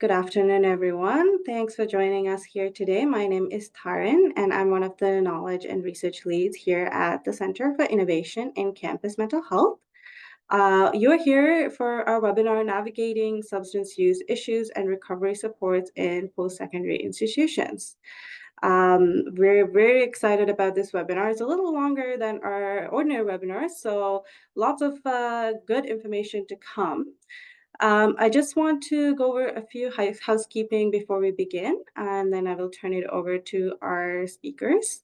Good afternoon, everyone. Thanks for joining us here today. My name is Taran, and I'm one of the knowledge and research leads here at the Center for Innovation in Campus Mental Health. You're here for our webinar, Navigating Substance Use Issues and Recovery Supports in Post-Secondary Institutions. We're very excited about this webinar. It's a little longer than our ordinary webinars, so lots of good information to come. I just want to go over a few housekeeping before we begin, and then I will turn it over to our speakers.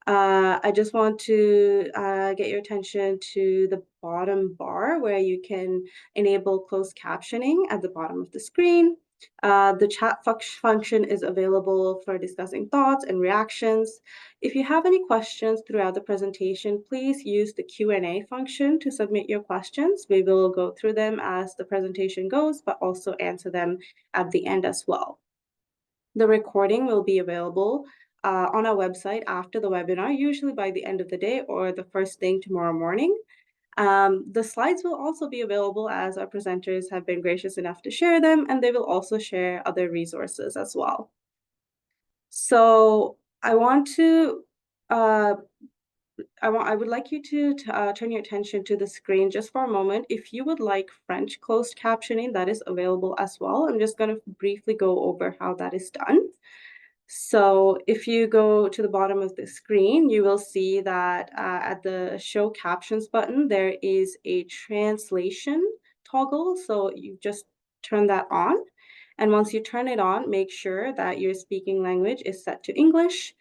I just want to get your attention to the bottom bar where you can enable closed captioning at the bottom of the screen. The chat function is available for discussing thoughts and reactions. If you have any questions throughout the presentation, please use the Q&A function to submit your questions. We will go through them as the presentation goes, but also answer them at the end as well. The recording will be available on our website after the webinar, usually by the end of the day or the first thing tomorrow morning. The slides will also be available as our presenters have been gracious enough to share them, and they will also share other resources as well. So I would like you to turn your attention to the screen just for a moment. If you would like French closed captioning, that is available as well. I'm just going to briefly go over how that is done. So if you go to the bottom of the screen, you will see that at the Show Captions button, there is a translation toggle. So you just turn that on. And once you turn it on, make sure that your speaking language is set to English.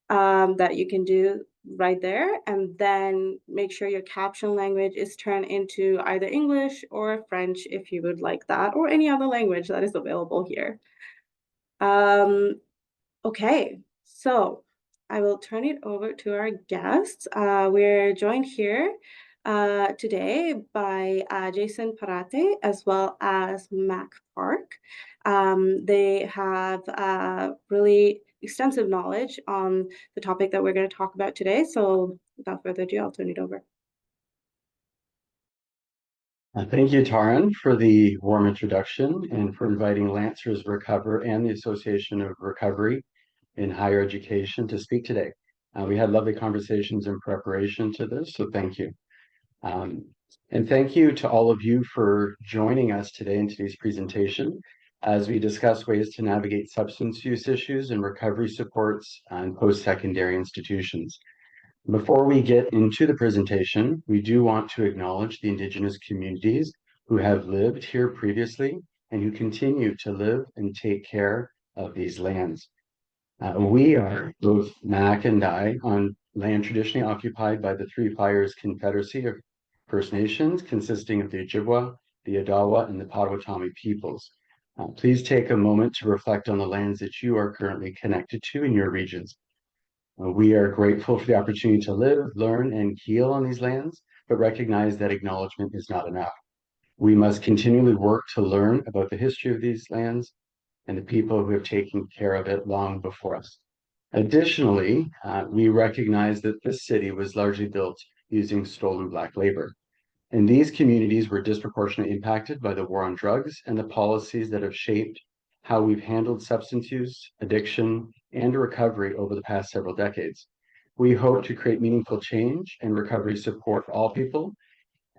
That you can do right there, and then make sure your caption language is turned into either English or French if you would like that, or any other language that is available here. Okay, so I will turn it over to our guests. We're joined here today by Jason Parete as well as Mack Park. They have really extensive knowledge on the topic that we're going to talk about today. So without further ado, I'll turn it over. Thank you, Taran, for the warm introduction and for inviting Lancers Recover and the Association of Recovery in Higher Education to speak today. We had lovely conversations in preparation to this, so thank you. And thank you to all of you for joining us today in today's presentation as we discuss ways to navigate substance use issues and recovery supports in post-secondary institutions. Before we get into the presentation, we do want to acknowledge the Indigenous communities who have lived here previously and who continue to live and take care of these lands. We are, both Mack and I, on land traditionally occupied by the Three Fires Confederacy of First Nations, consisting of the Ojibwa, the Odawa, and the Potawatomi peoples. Please take a moment to reflect on the lands that you are currently connected to in your regions. We are grateful for the opportunity to live, learn, and heal on these lands, but recognize that acknowledgement is not enough. We must continually work to learn about the history of these lands and the people who have taken care of it long before us. Additionally, we recognize that this city was largely built using stolen Black labor. And these communities were disproportionately impacted by the war on drugs and the policies that have shaped how we've handled substance use, addiction, and recovery over the past several decades. We hope to create meaningful change and recovery support for all people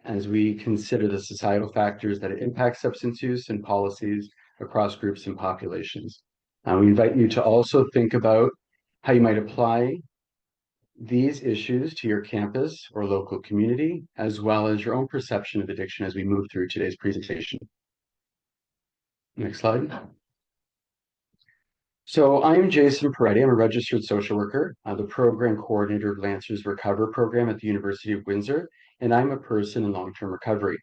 as we consider the societal factors that impact substance use and policies across groups and populations. We invite you to also think about how you might apply these issues to your campus or local community, as well as your own perception of addiction as we move through today's presentation. Next slide. So I'm Jason Parete. I'm a registered social worker, the program coordinator of Lancers Recover program at the University of Windsor, and I'm a person in long-term recovery.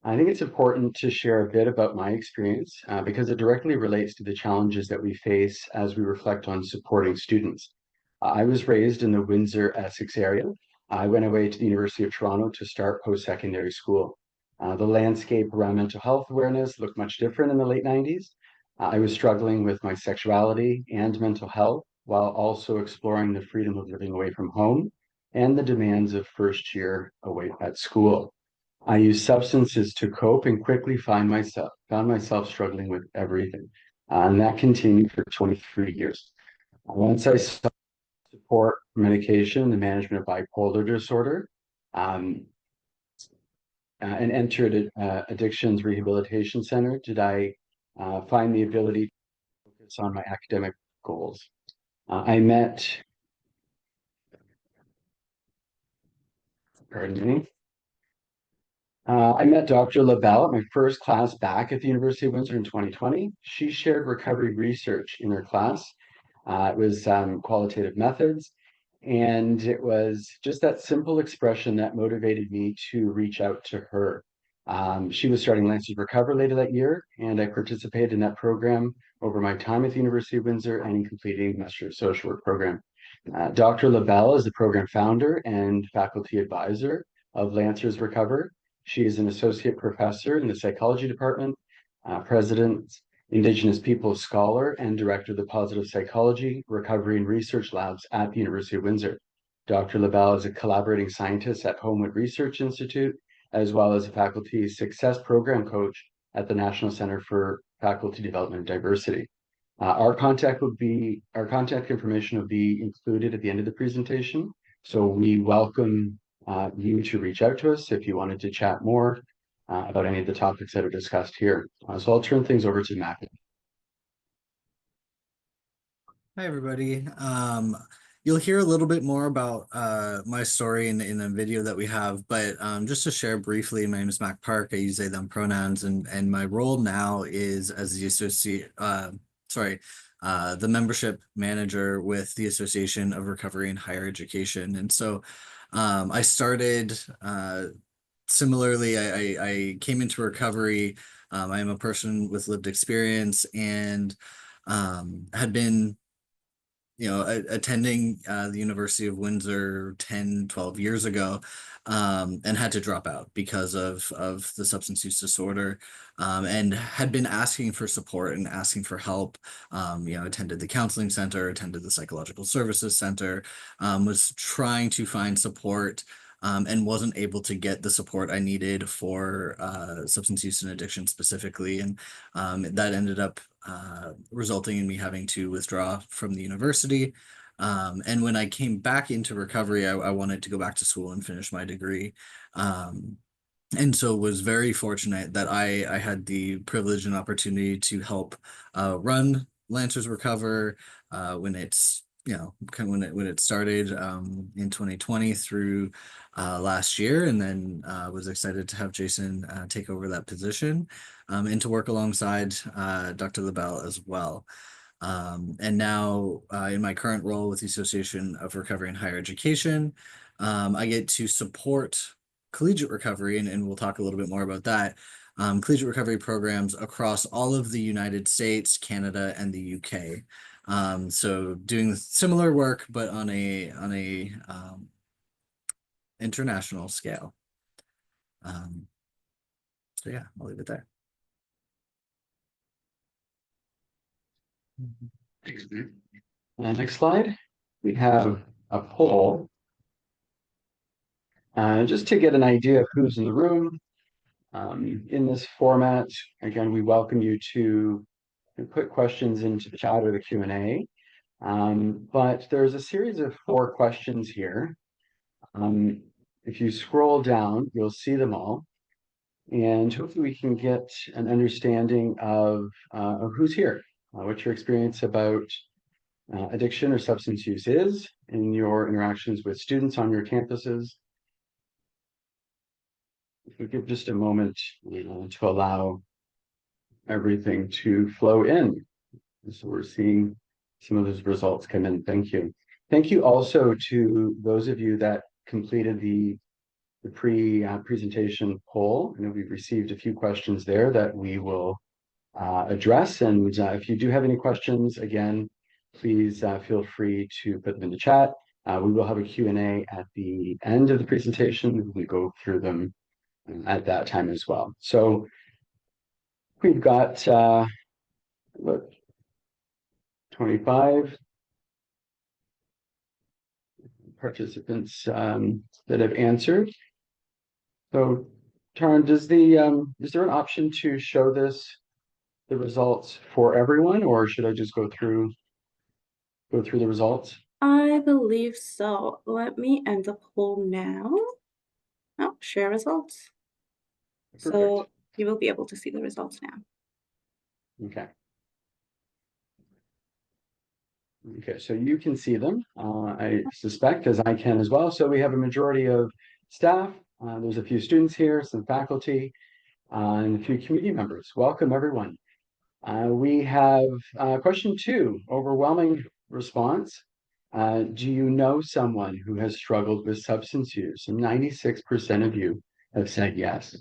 I think it's important to share a bit about my experience because it directly relates to the challenges that we face as we reflect on supporting students. I was raised in the Windsor, Essex area. I went away to the University of Toronto to start post-secondary school. The landscape around mental health awareness looked much different in the late 90s. I was struggling with my sexuality and mental health while also exploring the freedom of living away from home and the demands of first year away at school. I used substances to cope and quickly found myself struggling with everything. And that continued for 23 years. Once I sought support medication, the management of bipolar disorder, um, and entered addictions rehabilitation center, did I find the ability to focus on my academic goals. I met, pardon me, I met Dr. LaBelle at my first class back at the University of Windsor in 2020. She shared recovery research in her class. It was qualitative methods, and it was just that simple expression that motivated me to reach out to her. She was starting Lancers Recover later that year, and I participated in that program over my time at the University of Windsor and in completing the Master of Social Work program. Dr. LaBelle is the program founder and faculty advisor of Lancers Recover. She is an associate professor in the psychology department, president, Indigenous Peoples scholar, and director of the Positive Psychology, Recovery, and Research Labs at the University of Windsor. Dr. LaBelle is a collaborating scientist at Homewood Research Institute, as well as a faculty success program coach at the National Center for Faculty Development and Diversity. Our contact information will be included at the end of the presentation. So we welcome you to reach out to us if you wanted to chat more about any of the topics that are discussed here. So I'll turn things over to Mack. Hi, everybody. You'll hear a little bit more about my story in the video that we have, but just to share briefly, my name is Mack Park. I use they, them pronouns, and my role now is as the the membership manager with the Association of Recovery in Higher Education. And so I started similarly, I came into recovery. I am a person with lived experience and had been attending the University of Windsor 10, 12 years ago, and had to drop out because of the substance use disorder, and had been asking for support and asking for help. Attended the counseling center, attended the psychological services center, was trying to find support, and wasn't able to get the support I needed for substance use and addiction specifically. And that ended up resulting in me having to withdraw from the university. And when I came back into recovery, I wanted to go back to school and finish my degree. And so was very fortunate that I had the privilege and opportunity to help run Lancers Recover when it's when it started in 2020 through last year, and then was excited to have Jason take over that position, and to work alongside Dr. LaBelle as well. And now in my current role with the Association of Recovery in Higher Education, I get to support collegiate recovery, and we'll talk a little bit more about that. Collegiate recovery programs across all of the United States, Canada, and the UK. So doing similar work, but on a international scale. So yeah, I'll leave it there. Next slide. We have a poll. Just to get an idea of who's in the room. In this format, again, we welcome you to put questions into the chat or the Q&A. But there's a series of 4 questions here. If you scroll down, you'll see them all. And hopefully we can get an understanding of who's here, what your experience about addiction or substance use is in your interactions with students on your campuses. If we give just a moment to allow everything to flow in. So we're seeing some of those results come in. Thank you. Thank you also to those of you that completed the presentation poll. I know we've received a few questions there that we will address. And if you do have any questions, again, please feel free to put them in the chat. We will have a Q&A at the end of the presentation. We go through them at that time as well. So we've got look, 25 participants that have answered. So Taryn, is there an option to show the results for everyone, or should I just go through the results? I believe so. Let me end the poll now. Oh, share results. Perfect. So you will be able to see the results now. Okay. Okay, so you can see them. I suspect, as I can as well. So we have a majority of staff. There's a few students here, some faculty, and a few community members. Welcome, everyone. We have question 2, overwhelming response. Do you know someone who has struggled with substance use? And 96% of you have said yes.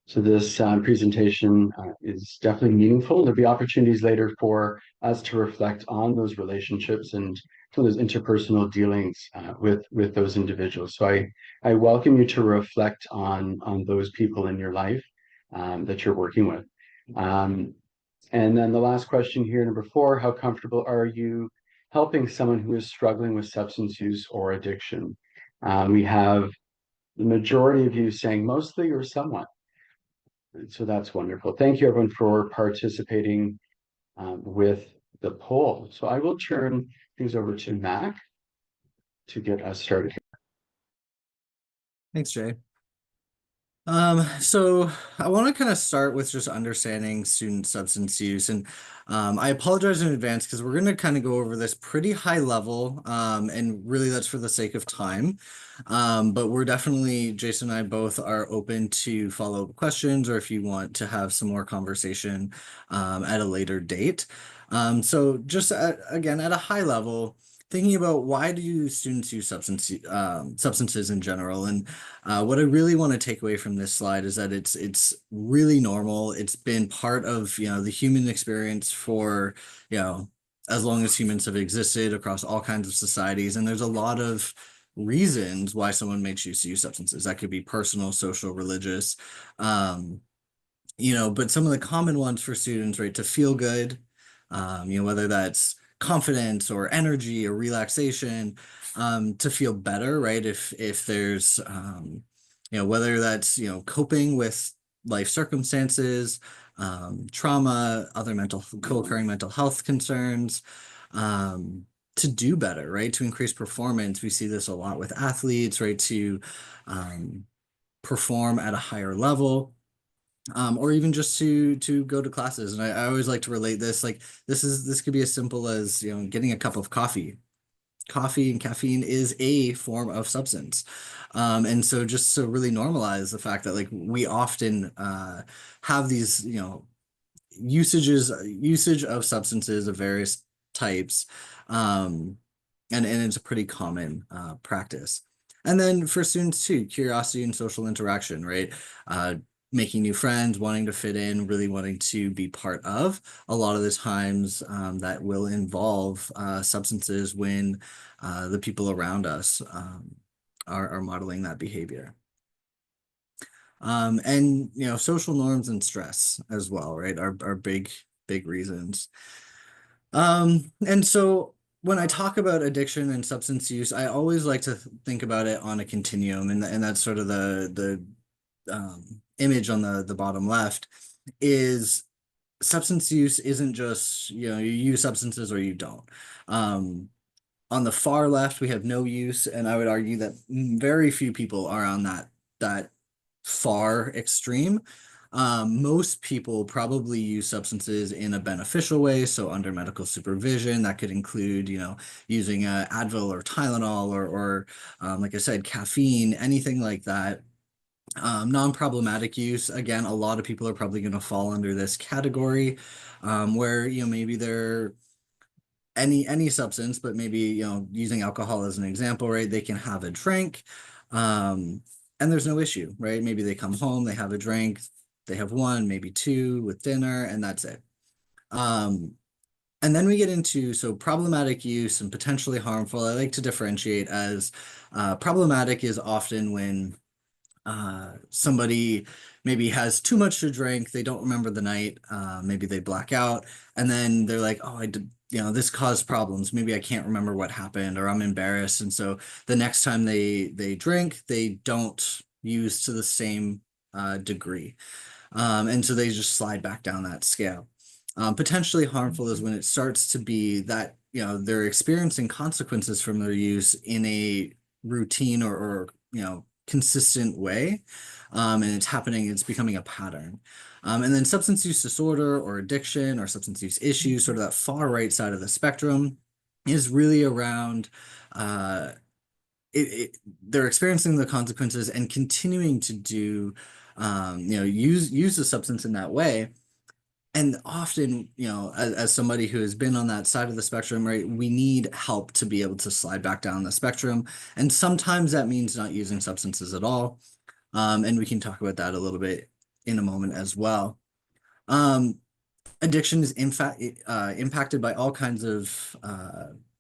So this presentation is definitely meaningful. There'll be opportunities later for us to reflect on those relationships and those interpersonal dealings with those individuals. So I welcome you to reflect on those people in your life that you're working with. And then the last question here, number 4, how comfortable are you helping someone who is struggling with substance use or addiction? We have the majority of you saying mostly or somewhat. So that's wonderful. Thank you, everyone, for participating with the poll. So I will turn things over to Mack to get us started. Thanks, Jay. So I want to kind of start with just understanding student substance use. And I apologize in advance because we're going to kind of go over this pretty high level. And really that's for the sake of time. But we're definitely, Jason and I both are open to follow-up questions, or if you want to have some more conversation at a later date. So just again, at a high level, thinking about why do students use substances in general. And what I really want to take away from this slide is that it's really normal. It's been part of, the human experience for, as long as humans have existed across all kinds of societies. And there's a lot of reasons why someone may choose to use substances. That could be personal, social, religious. But some of the common ones for students, right, to feel good, whether that's confidence or energy or relaxation, to feel better, right? If there's, whether that's, coping with life circumstances, trauma, other co-occurring mental health concerns, to do better, right? To increase performance. We see this a lot with athletes, right? To perform at a higher level. Or even just to go to classes. And I always like to relate this, like this could be as simple as, getting a cup of coffee. Coffee and caffeine is a form of substance. And so just to really normalize the fact that like we often have these, usage of substances of various types. And it's a pretty common practice. And then for students too, curiosity and social interaction, right? Making new friends, wanting to fit in, really wanting to be part of. A lot of the times that will involve substances when the people around us are modeling that behavior. And social norms and stress as well, right? Are big reasons. And so when I talk about addiction and substance use, I always like to think about it on a continuum, and that's sort of the image on the bottom left is substance use isn't just, you use substances or you don't. On the far left, we have no use, and I would argue that very few people are on that far extreme. Most people probably use substances in a beneficial way, so under medical supervision. That could include, using Advil or Tylenol or like I said, caffeine, anything like that. Non-problematic use, again, a lot of people are probably going to fall under this category, where maybe they're any substance, but maybe using alcohol as an example, right? They can have a drink, and there's no issue, right? Maybe they come home, they have a drink, they have one, maybe two with dinner, and that's it. And then we get into problematic use and potentially harmful. I like to differentiate as problematic is often when somebody maybe has too much to drink, they don't remember the night, maybe they black out, and then they're like, oh, I did, this caused problems, maybe I can't remember what happened, or I'm embarrassed, and so the next time they drink, they don't use to the same degree. And so they just slide back down that scale. Potentially harmful is when it starts to be that, they're experiencing consequences from their use in a routine or consistent way. And it's becoming a pattern. And then substance use disorder or addiction or substance use issues, sort of that far right side of the spectrum, is really around they're experiencing the consequences and continuing to do use the substance in that way. And often, as somebody who has been on that side of the spectrum, right, we need help to be able to slide back down the spectrum. And sometimes that means not using substances at all. And we can talk about that a little bit in a moment as well. Addiction is in fact impacted by all kinds of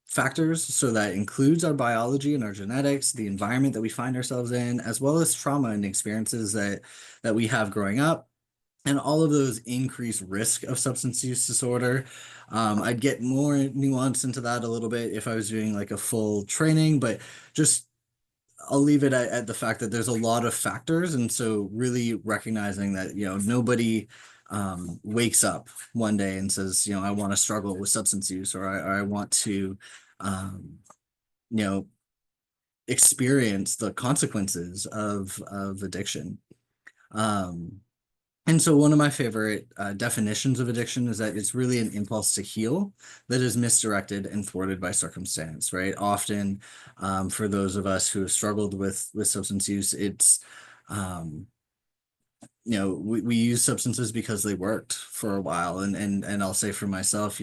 factors. So that includes our biology and our genetics, the environment that we find ourselves in, as well as trauma and experiences that we have growing up. And all of those increase risk of substance use disorder. I'd get more nuance into that a little bit if I was doing like a full training, but just I'll leave it at the fact that there's a lot of factors. And so really recognizing that, nobody wakes up one day and says, I want to struggle with substance use, or I want to, you know, experience the consequences of addiction. And so one of my favorite definitions of addiction is that it's really an impulse to heal that is misdirected and thwarted by circumstance, right? Often, for those of us who have struggled with substance use, it's, we use substances because they worked for a while. And I'll say for myself,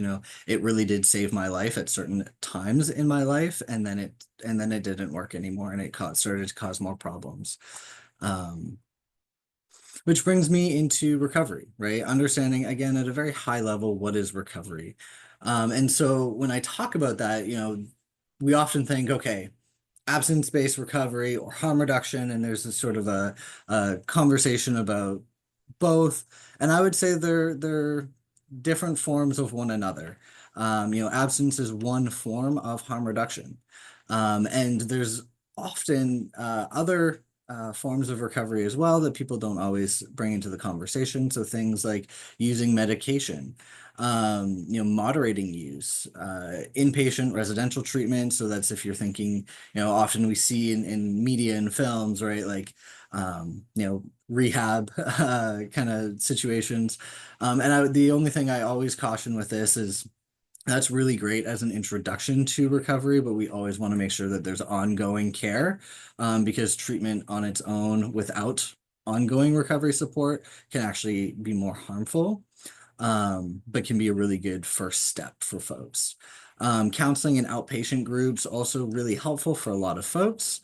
it really did save my life at certain times in my life, and then it didn't work anymore, and it started to cause more problems. Which brings me into recovery, right? Understanding, again, at a very high level, what is recovery? And so when I talk about that, we often think, okay, abstinence-based recovery or harm reduction, and there's this sort of a conversation about both. And I would say they're different forms of one another. Abstinence is one form of harm reduction. And there's often other forms of recovery as well that people don't always bring into the conversation. So things like using medication, moderating use, inpatient residential treatment. So that's if you're thinking, often we see in media and films, right? Like, rehab kind of situations. And the only thing I always caution with this is that's really great as an introduction to recovery, but we always want to make sure that there's ongoing care, because treatment on its own without ongoing recovery support can actually be more harmful, but can be a really good first step for folks. Counseling in outpatient groups also really helpful for a lot of folks.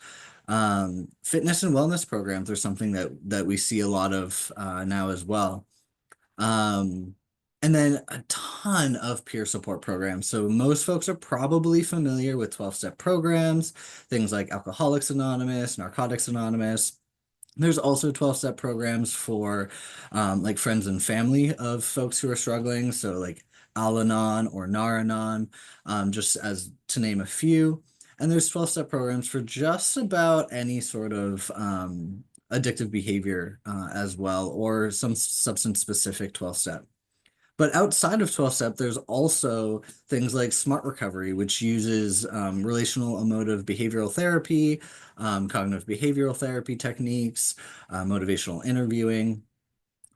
Fitness and wellness programs are something that we see a lot of now as well. And then a ton of peer support programs. So most folks are probably familiar with 12-step programs, things like Alcoholics Anonymous, Narcotics Anonymous. There's also 12-step programs for like friends and family of folks who are struggling. So like Al-Anon or Nar-Anon, just as to name a few. And there's 12-step programs for just about any sort of addictive behavior as well, or some substance-specific 12-step. But outside of 12-step, there's also things like Smart Recovery, which uses relational emotive behavioral therapy, cognitive behavioral therapy techniques, motivational interviewing.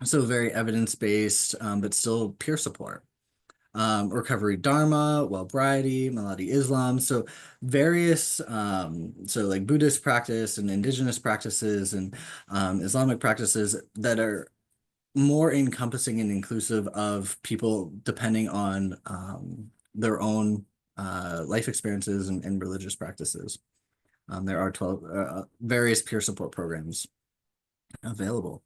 So very evidence-based, but still peer support. Recovery Dharma, Wellbriety, Melody Islam. So various, so like Buddhist practice and indigenous practices and Islamic practices that are more encompassing and inclusive of people depending on their own life experiences and religious practices. There are 12 various peer support programs available.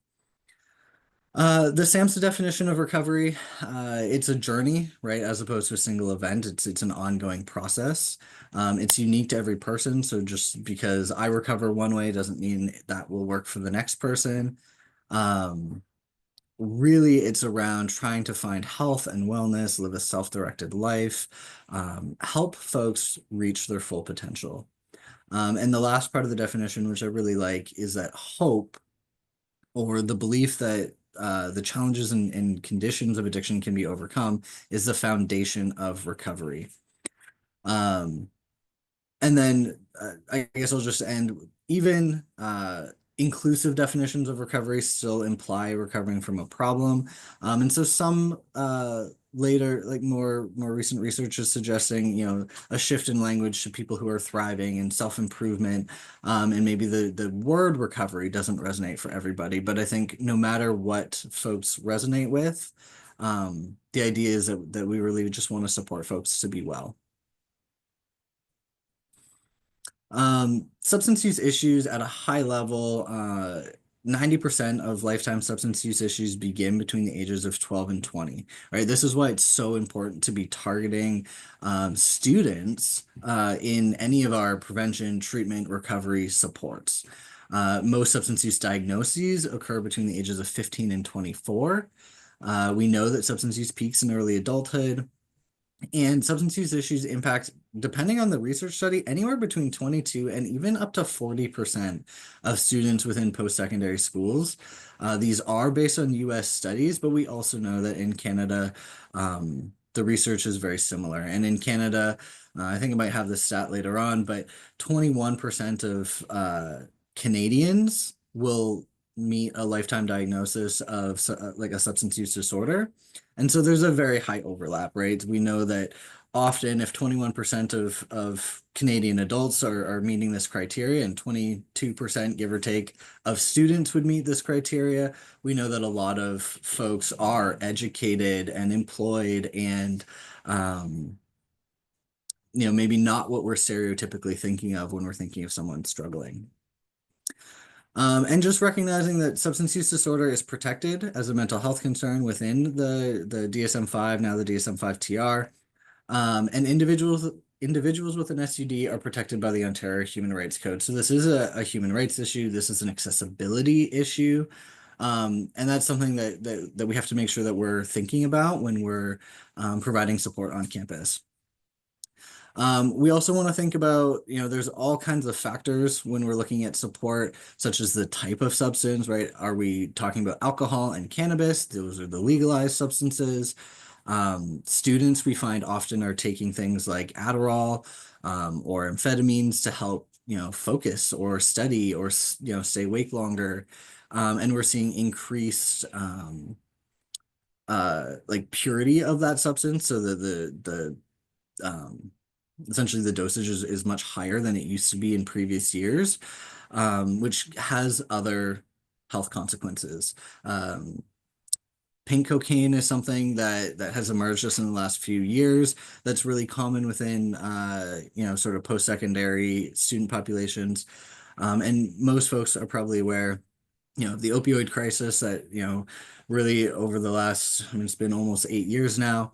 The SAMHSA definition of recovery, it's a journey, right? As opposed to a single event, it's an ongoing process. It's unique to every person. So just because I recover one way doesn't mean that will work for the next person. Really, it's around trying to find health and wellness, live a self-directed life, help folks reach their full potential. And the last part of the definition, which I really like, is that hope or the belief that the challenges and conditions of addiction can be overcome is the foundation of recovery. Um, and then I guess I'll just end. Even inclusive definitions of recovery still imply recovering from a problem. And so some later, like more recent research is suggesting, a shift in language to people who are thriving and self-improvement. And maybe the word recovery doesn't resonate for everybody, but I think no matter what folks resonate with, the idea is that we really just want to support folks to be well. Substance use issues at a high level, 90% of lifetime substance use issues begin between the ages of 12 and 20, right? This is why it's so important to be targeting students in any of our prevention, treatment, recovery supports. Most substance use diagnoses occur between the ages of 15 and 24. We know that substance use peaks in early adulthood. And substance use issues impact, depending on the research study, anywhere between 22 and even up to 40% of students within post-secondary schools. These are based on US studies, but we also know that in Canada, the research is very similar. And in Canada, I think I might have this stat later on, but 21% of Canadians will meet a lifetime diagnosis of like a substance use disorder. And so there's a very high overlap, right? We know that often if 21% of Canadian adults are meeting this criteria and 22%, give or take, of students would meet this criteria, we know that a lot of folks are educated and employed and maybe not what we're stereotypically thinking of when we're thinking of someone struggling. And just recognizing that substance use disorder is protected as a mental health concern within the DSM-5, now the DSM-5 TR. And individuals with an SUD are protected by the Ontario Human Rights Code. So this is a human rights issue. This is an accessibility issue. And that's something that we have to make sure that we're thinking about when we're providing support on campus. We also want to think about, there's all kinds of factors when we're looking at support, such as the type of substance, right? Are we talking about alcohol and cannabis? Those are the legalized substances. Students we find often are taking things like Adderall or amphetamines to help, focus or study or, stay awake longer. And we're seeing increased like purity of that substance. So the essentially the dosage is much higher than it used to be in previous years, which has other health consequences. Pink cocaine is something that has emerged just in the last few years that's really common within sort of post-secondary student populations. And most folks are probably aware the opioid crisis that really over the last, it's been almost 8 years now,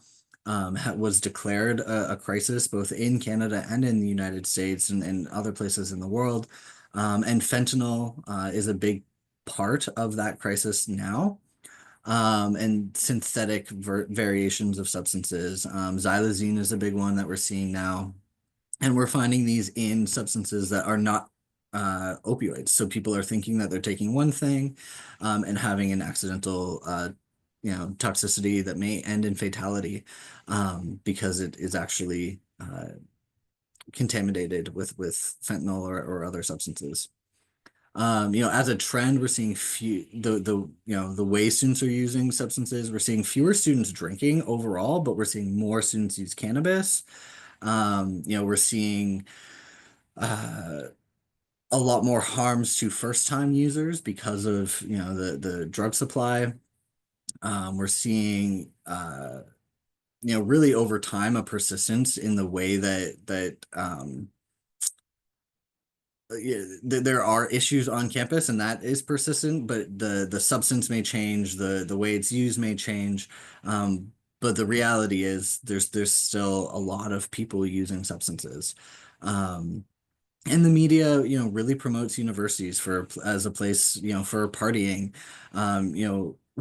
was declared a crisis both in Canada and in the United States and other places in the world. And fentanyl is a big part of that crisis now. And synthetic variations of substances. Xylazine is a big one that we're seeing now. And we're finding these in substances that are not opioids. So people are thinking that they're taking one thing and having an accidental toxicity that may end in fatality because it is actually contaminated with fentanyl or other substances. As a trend, we're seeing the way students are using substances. We're seeing fewer students drinking overall, but we're seeing more students use cannabis. We're seeing a lot more harms to first-time users because of the drug supply. We're seeing really over time a persistence in the way that there are issues on campus, and that is persistent, but the substance may change, the way it's used may change. But the reality is there's still a lot of people using substances. And the media, really promotes universities as a place, for partying.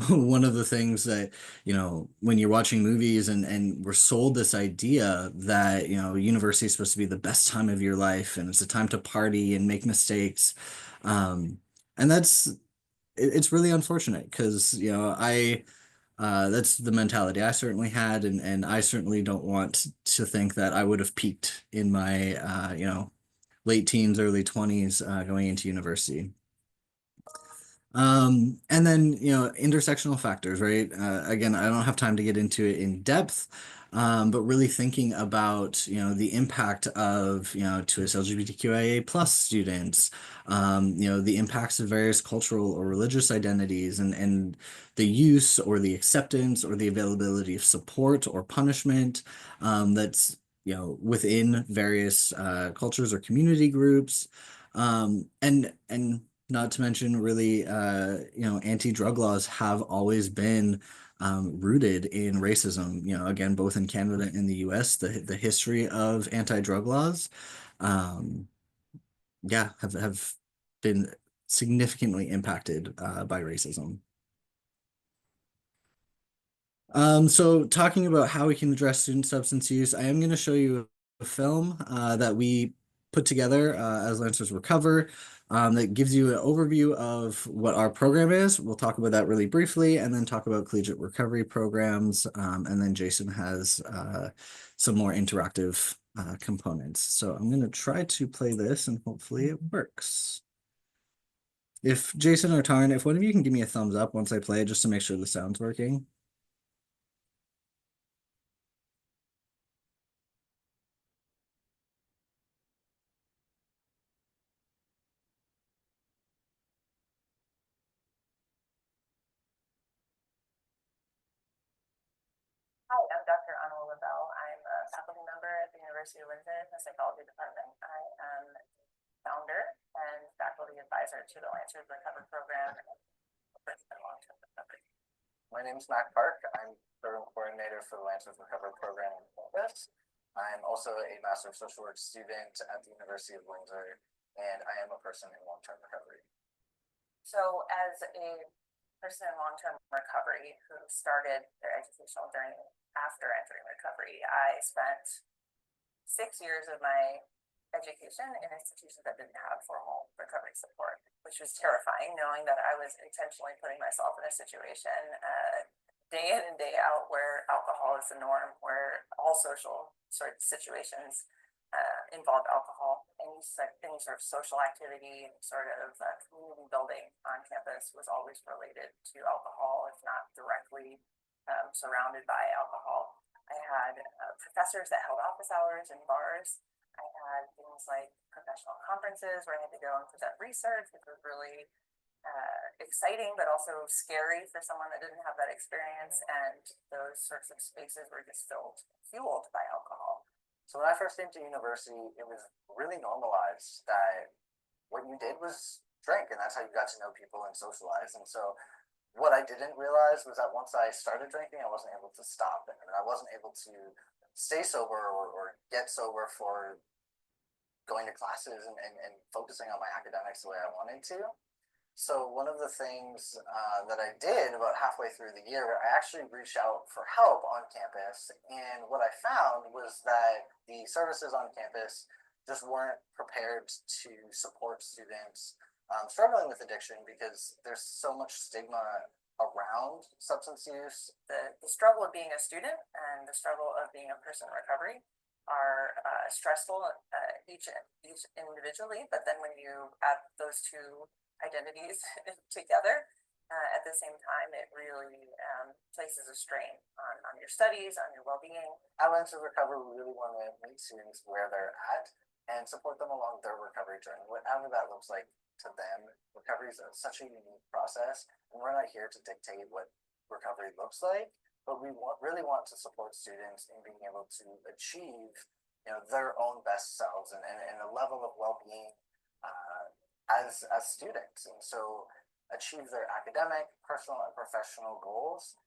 One of the things that, when you're watching movies and we're sold this idea that, university is supposed to be the best time of your life and it's a time to party and make mistakes. And it's really unfortunate because, you know, that's the mentality I certainly had, and I certainly don't want to think that I would have peaked in my, you know, late teens, early 20s, going into university. And then, you know, intersectional factors, right? Again, I don't have time to get into it in depth, but really thinking about, you know, the impact of, you know, to us LGBTQIA plus students, you know, the impacts of various cultural or religious identities, and the use or the acceptance or the availability of support or punishment, that's, you know, within various cultures or community groups. And not to mention, really, you know, anti-drug laws have always been rooted in racism. You know, again, both in Canada and the US, the history of anti-drug laws, um, yeah, have been significantly impacted by racism. So talking about how we can address student substance use, I am going to show you a film that we put together as Lancers Recover, that gives you an overview of what our program is. We'll talk about that really briefly and then talk about collegiate recovery programs. And then Jason has some more interactive components. So I'm going to try to play this and hopefully it works. If Jason or Tarn, if one of you can give me a thumbs up once I play it, just to make sure the sound's working. Hi, I'm Dr. Anna Lavelle. I'm a faculty member at the University of Windsor in the psychology department. I am founder and faculty advisor to the Lancers Recover program and long-term recovery. My name is Mack. I'm program coordinator for the Lancers Recover program on campus. I'm also a Master of Social Work student at the University of Windsor, and I am a person in long-term recovery. So as a person in long-term recovery who started their educational journey after entering recovery, I spent 6 years of my education in institutions that didn't have formal recovery support, which was terrifying, knowing that I was intentionally putting myself in a situation day in and day out where alcohol is the norm, where all social sort of situations involve alcohol. Any sort of social activity, sort of community building on campus was always related to alcohol, if not directly surrounded by alcohol. I had professors that held office hours in bars. I had things like professional conferences where I had to go and present research, which was really exciting, but also scary for someone that didn't have that experience. And those sorts of spaces were just fueled by alcohol. So when I first came to university, it was really normalized that what you did was drink, and that's how you got to know people and socialize. And so what I didn't realize was that once I started drinking, I wasn't able to stop, and I wasn't able to stay sober or get sober for going to classes and focusing on my academics the way I wanted to. So one of the things that I did about halfway through the year, I actually reached out for help on campus. And what I found was that the services on campus just weren't prepared to support students struggling with addiction, because there's so much stigma around substance use. The struggle of being a student and the struggle of being a person in recovery are stressful each individually, but then when you add those two identities together at the same time, it really places a strain on your studies, on your well-being. At Windsor Recover, we really want to meet students where they're at and support them along their recovery journey, whatever that looks like to them. Recovery is such a unique process, and we're not here to dictate what recovery looks like, but we really want to support students in being able to achieve, you know, their own best selves and a level of well-being as students, and so achieve their academic, personal, and professional goals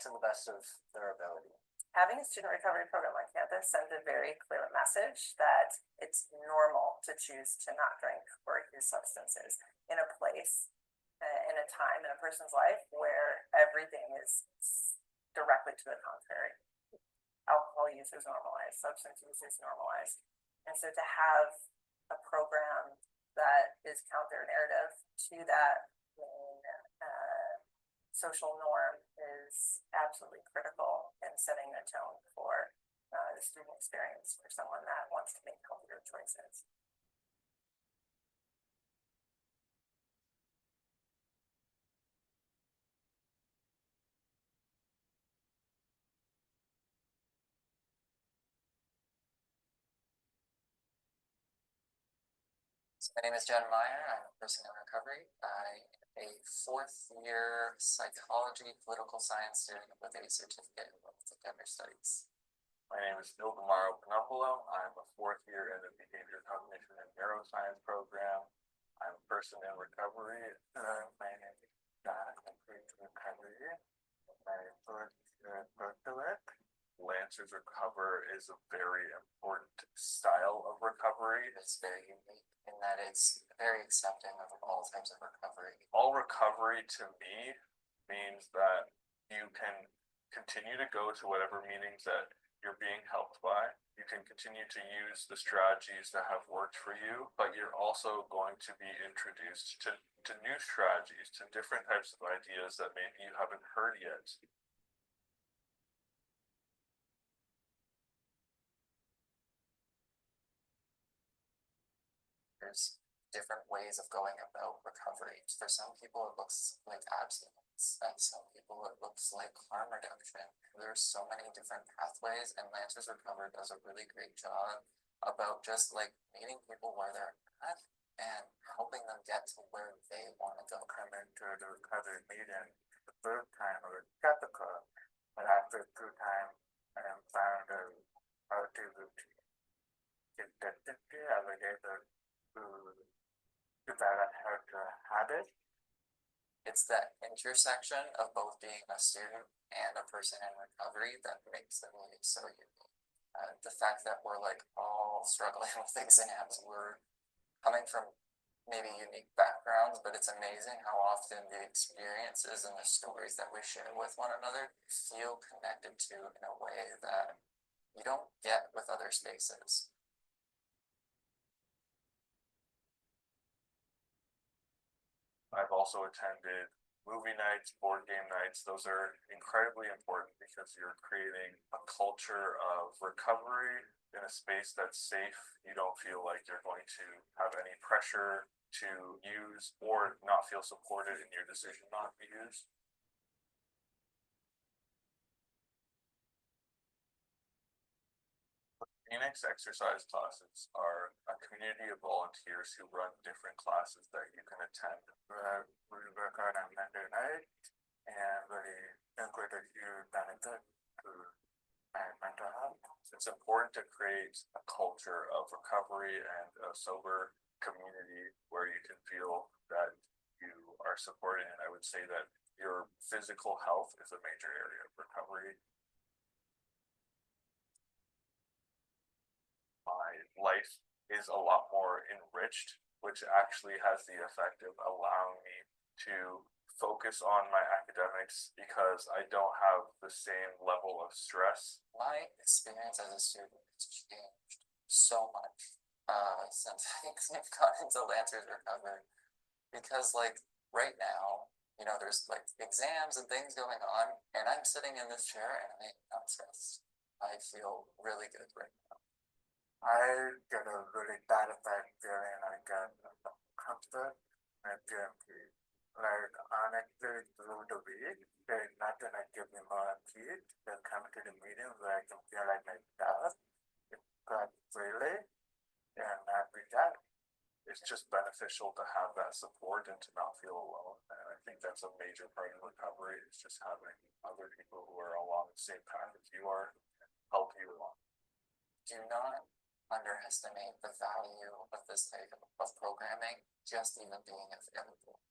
to the best of their ability. Having a student recovery program on campus sends a very clear message that it's normal to choose to not drink or use substances in a place, in a time, in a person's life where everything is directly to the contrary. Alcohol use is normalized, substance use is normalized, and so to have a program that is counter narrative to that main social norm is absolutely critical in setting the tone for the student experience for someone that wants to make healthier choices. So my name is Jen Meyer. I'm a person in recovery. I am a fourth-year psychology political science student with a certificate in gender studies. My name is Ilgamaro Panopulo. I'm a fourth year in the Behavior Cognition and Neuroscience program. I'm a person in recovery. My name is Don. I'm in recovery. My fourth year postdoc. Lancers Recover is a very important style of recovery. It's very unique in that it's very accepting of all types of recovery. All recovery to me means that you can continue to go to whatever meetings that you're being helped by. You can continue to use the strategies that have worked for you, but you're also going to be introduced to new strategies, to different types of ideas that maybe you haven't heard yet. There's different ways of going about recovery. For some people, it looks like abstinence, and some people it looks like harm reduction. There's so many different pathways, and Lancers Recover does a really great job about just like meeting people where they're at and helping them get to where they want to go. Come into the recovery meeting the first time was skeptical, but after 2 times, I found how to get the alligator to develop how to habit. It's that intersection of both being a student and a person in recovery that makes the meeting so unique. The fact that we're like all struggling with exams, we're coming from maybe unique backgrounds, but it's amazing how often the experiences and the stories that we share with one another feel connected to in a way that you don't get with other spaces. I've also attended movie nights, board game nights. Those are incredibly important because you're creating a culture of recovery in a space that's safe. You don't feel like you're going to have any pressure to use or not feel supported in your decision not to use. Phoenix exercise classes are a community of volunteers who run different classes that you can attend. We work out on Monday night, and we included you benefit to my mental health. It's important to create a culture of recovery and a sober community where you can feel that you are supported. And I would say that your physical health is a major area of recovery. My life is a lot more enriched, which actually has the effect of allowing me to focus on my academics because I don't have the same level of stress. My experience as a student has changed so much since I've gone into Lancers Recover, because like right now, you know, there's like exams and things going on, and I'm sitting in this chair and I'm not stressed. I feel really good right now. I get a really bad effect feeling like comfort and PMP. Like honestly, through the week, there's nothing that gives me more peace than coming to the meeting where I can feel like myself. It's got freely and not be that. It's just beneficial to have that support and to not feel alone. And I think that's a major part of recovery, is just having other people who are along the same path as you are help you along. Do not underestimate the value of this type of programming, just even being available.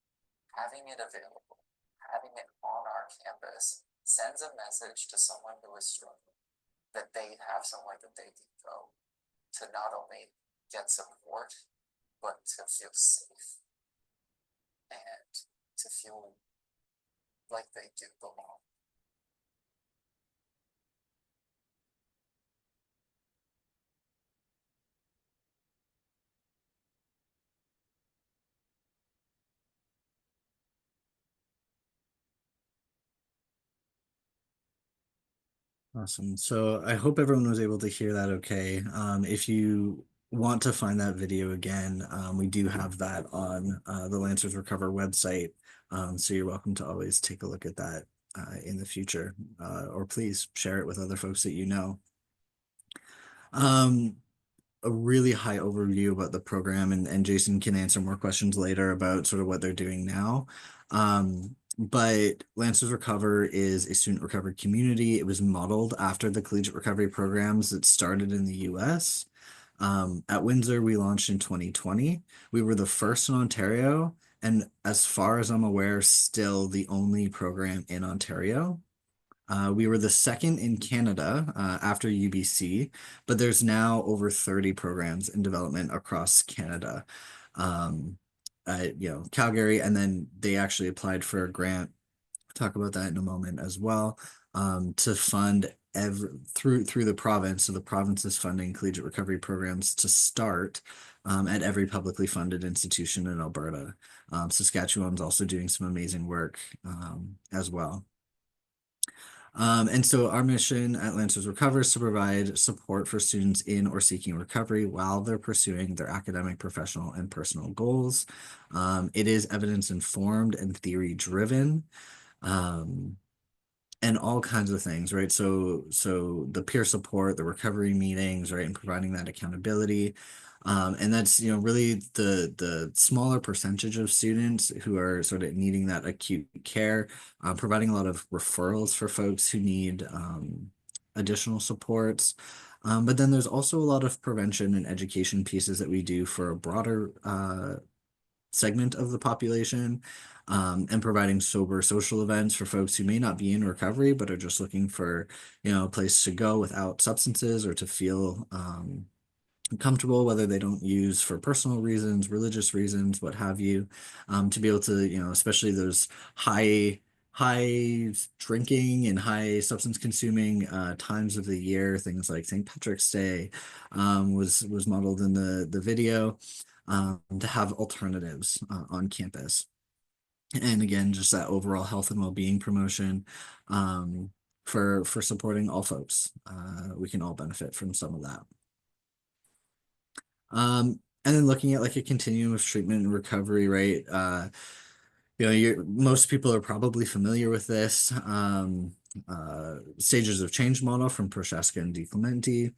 Having it available, having it on our campus sends a message to someone who is struggling that they have somewhere that they can go to not only get support, but to feel safe and to feel like they do belong. Awesome. So I hope everyone was able to hear that okay. If you want to find that video again, we do have that on the Lancers Recover website. So you're welcome to always take a look at that in the future, or please share it with other folks that you know. A really high overview about the program, and Jason can answer more questions later about sort of what they're doing now. But Lancers Recover is a student recovery community. It was modeled after the collegiate recovery programs that started in the US. At Windsor, we launched in 2020. We were the first in Ontario, and as far as I'm aware, still the only program in Ontario. We were the second in Canada after UBC, but there's now over 30 programs in development across Canada. Calgary, and then they actually applied for a grant. Talk about that in a moment as well, to fund through the province. So the province is funding collegiate recovery programs to start at every publicly funded institution in Alberta. Saskatchewan's also doing some amazing work as well. And so our mission at Lancers Recover is to provide support for students in or seeking recovery while they're pursuing their academic, professional, and personal goals. It is evidence-informed and theory-driven. And all kinds of things, right? So the peer support, the recovery meetings, right, and providing that accountability. And that's, really the smaller percentage of students who are sort of needing that acute care, providing a lot of referrals for folks who need additional supports. But then there's also a lot of prevention and education pieces that we do for a broader segment of the population, and providing sober social events for folks who may not be in recovery, but are just looking for, a place to go without substances or to feel comfortable, whether they don't use for personal reasons, religious reasons, what have you, to be able to, especially those high drinking and high substance consuming times of the year, things like St. Patrick's Day was modeled in the video, to have alternatives on campus. And again, just that overall health and well-being promotion for supporting all folks. We can all benefit from some of that. And then looking at like a continuum of treatment and recovery, right? Most people are probably familiar with this stages of change model from Prochaska and DiClementi.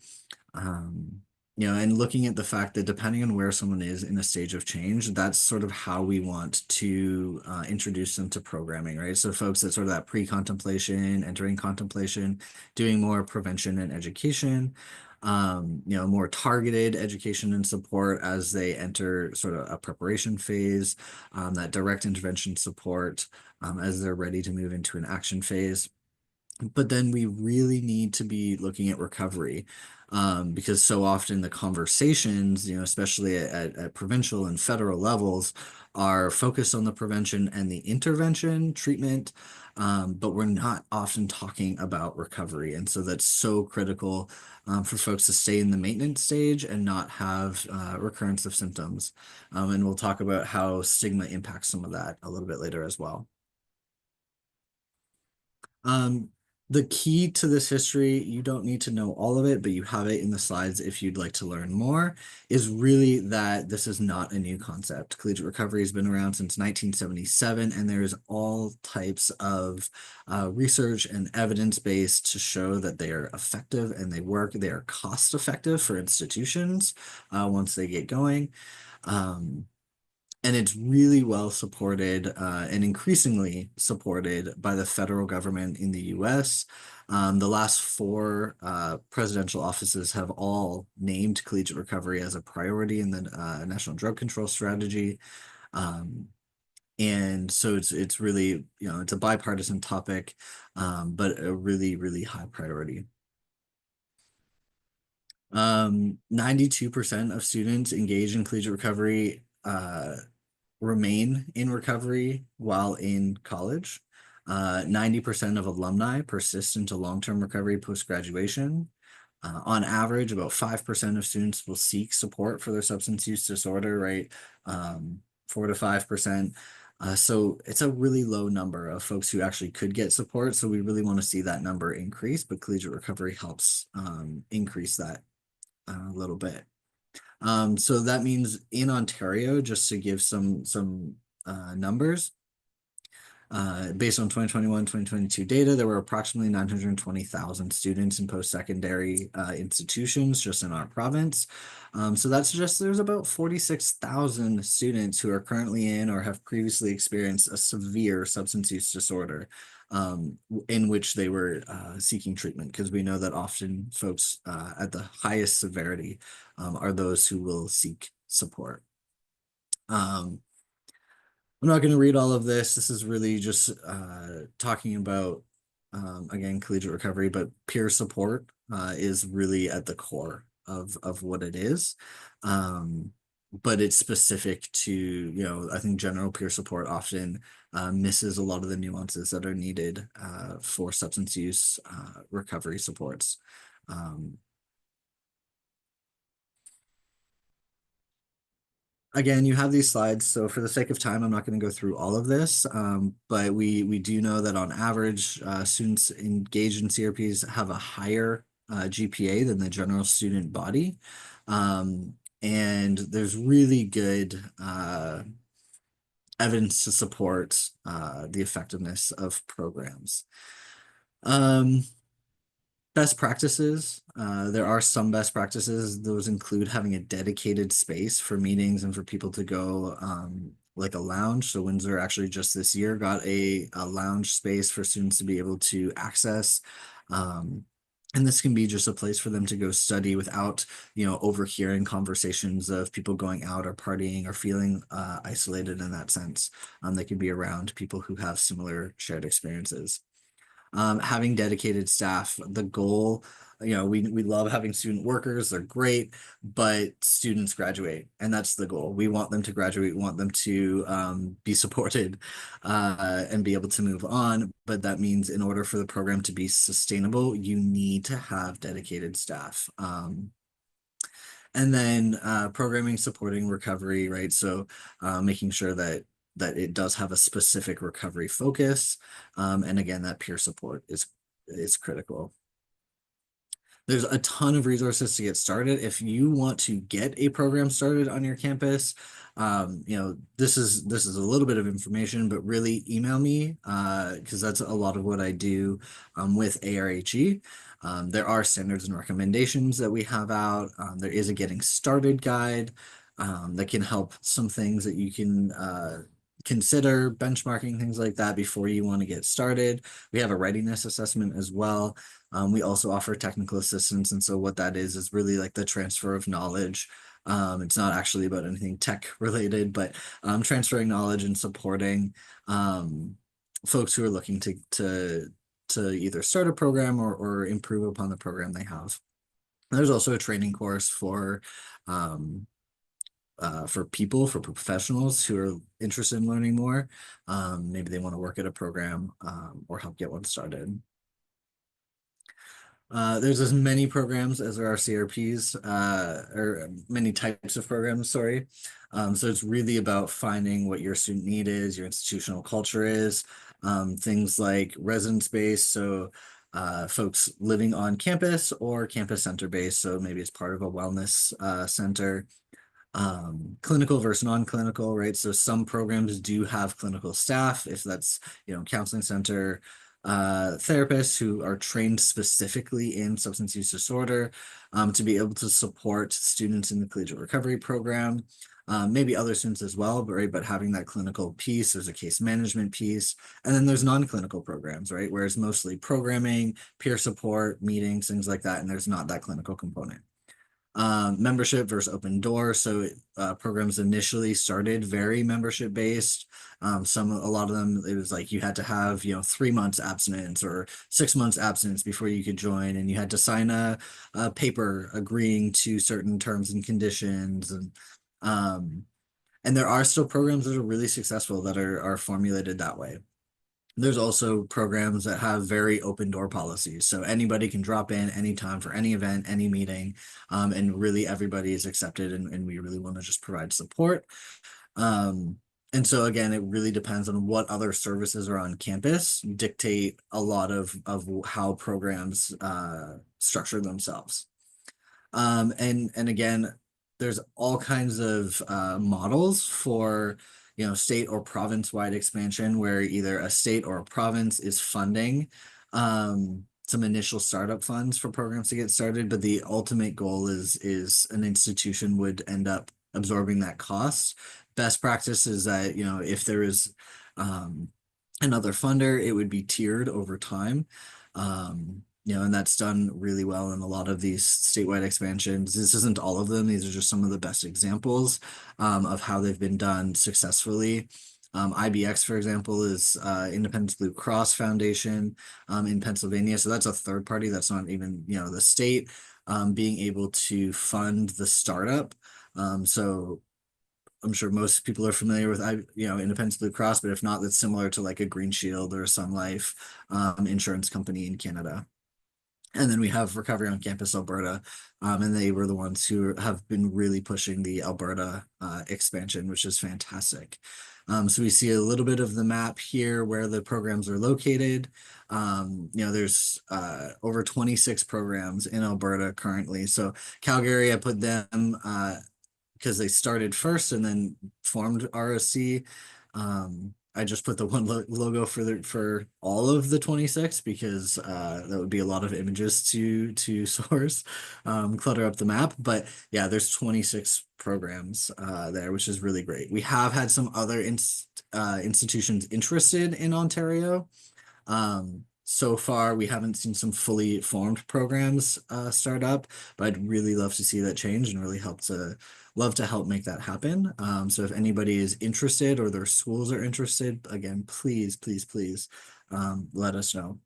And looking at the fact that depending on where someone is in a stage of change, that's sort of how we want to introduce them to programming, right? So folks that sort of that pre-contemplation, entering contemplation, doing more prevention and education, more targeted education and support as they enter sort of a preparation phase, that direct intervention support as they're ready to move into an action phase. But then we really need to be looking at recovery, because so often the conversations, especially at provincial and federal levels, are focused on the prevention and the intervention treatment, but we're not often talking about recovery. And so that's so critical for folks to stay in the maintenance stage and not have recurrence of symptoms. And we'll talk about how stigma impacts some of that a little bit later as well. The key to this history, you don't need to know all of it, but you have it in the slides if you'd like to learn more, is really that this is not a new concept. Collegiate recovery has been around since 1977, and there is all types of research and evidence base to show that they are effective and they work. They are cost effective for institutions once they get going. And it's really well supported and increasingly supported by the federal government in the US. The last 4 presidential offices have all named collegiate recovery as a priority in the National Drug Control Strategy. And so it's really, it's a bipartisan topic, but a really, really high priority. 92% of students engaged in collegiate recovery remain in recovery while in college. 90% of alumni persist into long-term recovery post-graduation. On average, about 5% of students will seek support for their substance use disorder, right? 4 to 5%. So it's a really low number of folks who actually could get support. So we really want to see that number increase, but collegiate recovery helps increase that a little bit. So that means in Ontario, just to give some numbers, based on 2021, 2022 data, there were approximately 920,000 students in post-secondary institutions just in our province. So that suggests there's about 46,000 students who are currently in or have previously experienced a severe substance use disorder in which they were seeking treatment, because we know that often folks at the highest severity are those who will seek support. I'm not going to read all of this. This is really just talking about, again, collegiate recovery, but peer support is really at the core of what it is. But it's specific to, you know, I think general peer support often misses a lot of the nuances that are needed for substance use recovery supports. Again, you have these slides, so for the sake of time, I'm not going to go through all of this, but we do know that on average, students engaged in CRPs have a higher GPA than the general student body, and there's really good evidence to support the effectiveness of programs. Best practices. There are some best practices. Those include having a dedicated space for meetings and for people to go, like a lounge. So Windsor actually just this year got a lounge space for students to be able to access. And this can be just a place for them to go study without, you know, overhearing conversations of people going out or partying or feeling isolated in that sense. They can be around people who have similar shared experiences. Having dedicated staff, the goal, you know, we love having student workers, they're great, but students graduate, and that's the goal. We want them to graduate, we want them to be supported and be able to move on, but that means in order for the program to be sustainable, you need to have dedicated staff. And then programming supporting recovery, right? So making sure that it does have a specific recovery focus. And again, that peer support is critical. There's a ton of resources to get started. If you want to get a program started on your campus, you know, this is a little bit of information, but really email me because that's a lot of what I do with ARHE. There are standards and recommendations that we have out. There is a getting started guide that can help some things that you can consider, benchmarking, things like that before you want to get started. We have a readiness assessment as well. We also offer technical assistance. And so what that is really like the transfer of knowledge. It's not actually about anything tech related, but transferring knowledge and supporting folks who are looking to either start a program or improve upon the program they have. There's also a training course for people, for professionals who are interested in learning more. Maybe they want to work at a program or help get one started. There's as many programs as there are CRPs, or many types of programs, sorry. So it's really about finding what your student need is, your institutional culture is, things like residence based, so folks living on campus or campus center based, so maybe it's part of a wellness center. Clinical versus non-clinical, right? So some programs do have clinical staff, if that's, you know, counseling center, therapists who are trained specifically in substance use disorder to be able to support students in the collegiate recovery program. Maybe other students as well, but right, but having that clinical piece, there's a case management piece, and then there's non-clinical programs, right? Where it's mostly programming, peer support, meetings, things like that, and there's not that clinical component. Membership versus open door. So programs initially started very membership based. A lot of them, it was like you had to have, you know, 3 months abstinence or 6 months abstinence before you could join, and you had to sign a paper agreeing to certain terms and conditions. And there are still programs that are really successful that are formulated that way. There's also programs that have very open door policies. So anybody can drop in anytime for any event, any meeting, and really everybody is accepted, and we really want to just provide support. And so again, it really depends on what other services are on campus dictate a lot of how programs structure themselves. And again, there's all kinds of models for, you know, state or province-wide expansion where either a state or a province is funding some initial startup funds for programs to get started, but the ultimate goal is an institution would end up absorbing that cost. Best practice is that, you know, if there is another funder, it would be tiered over time. You know, and that's done really well in a lot of these statewide expansions. This isn't all of them. These are just some of the best examples of how they've been done successfully. IBX, for example, is Independence Blue Cross Foundation in Pennsylvania. So that's a third party. That's not even, you know, the state being able to fund the startup. So I'm sure most people are familiar with, you know, Independence Blue Cross, but if not, that's similar to like a Green Shield or a Sun Life insurance company in Canada. And then we have Recovery on Campus Alberta, and they were the ones who have been really pushing the Alberta expansion, which is fantastic. So we see a little bit of the map here where the programs are located. You know, there's over 26 programs in Alberta currently. So Calgary, I put them because they started first and then formed RSC. I just put the one logo for all of the 26 because that would be a lot of images to source, clutter up the map. But yeah, there's 26 programs there, which is really great. We have had some other institutions interested in Ontario. So far, we haven't seen some fully formed programs start up, but I'd really love to see that change and really love to help make that happen. So if anybody is interested or their schools are interested, again, please let us know.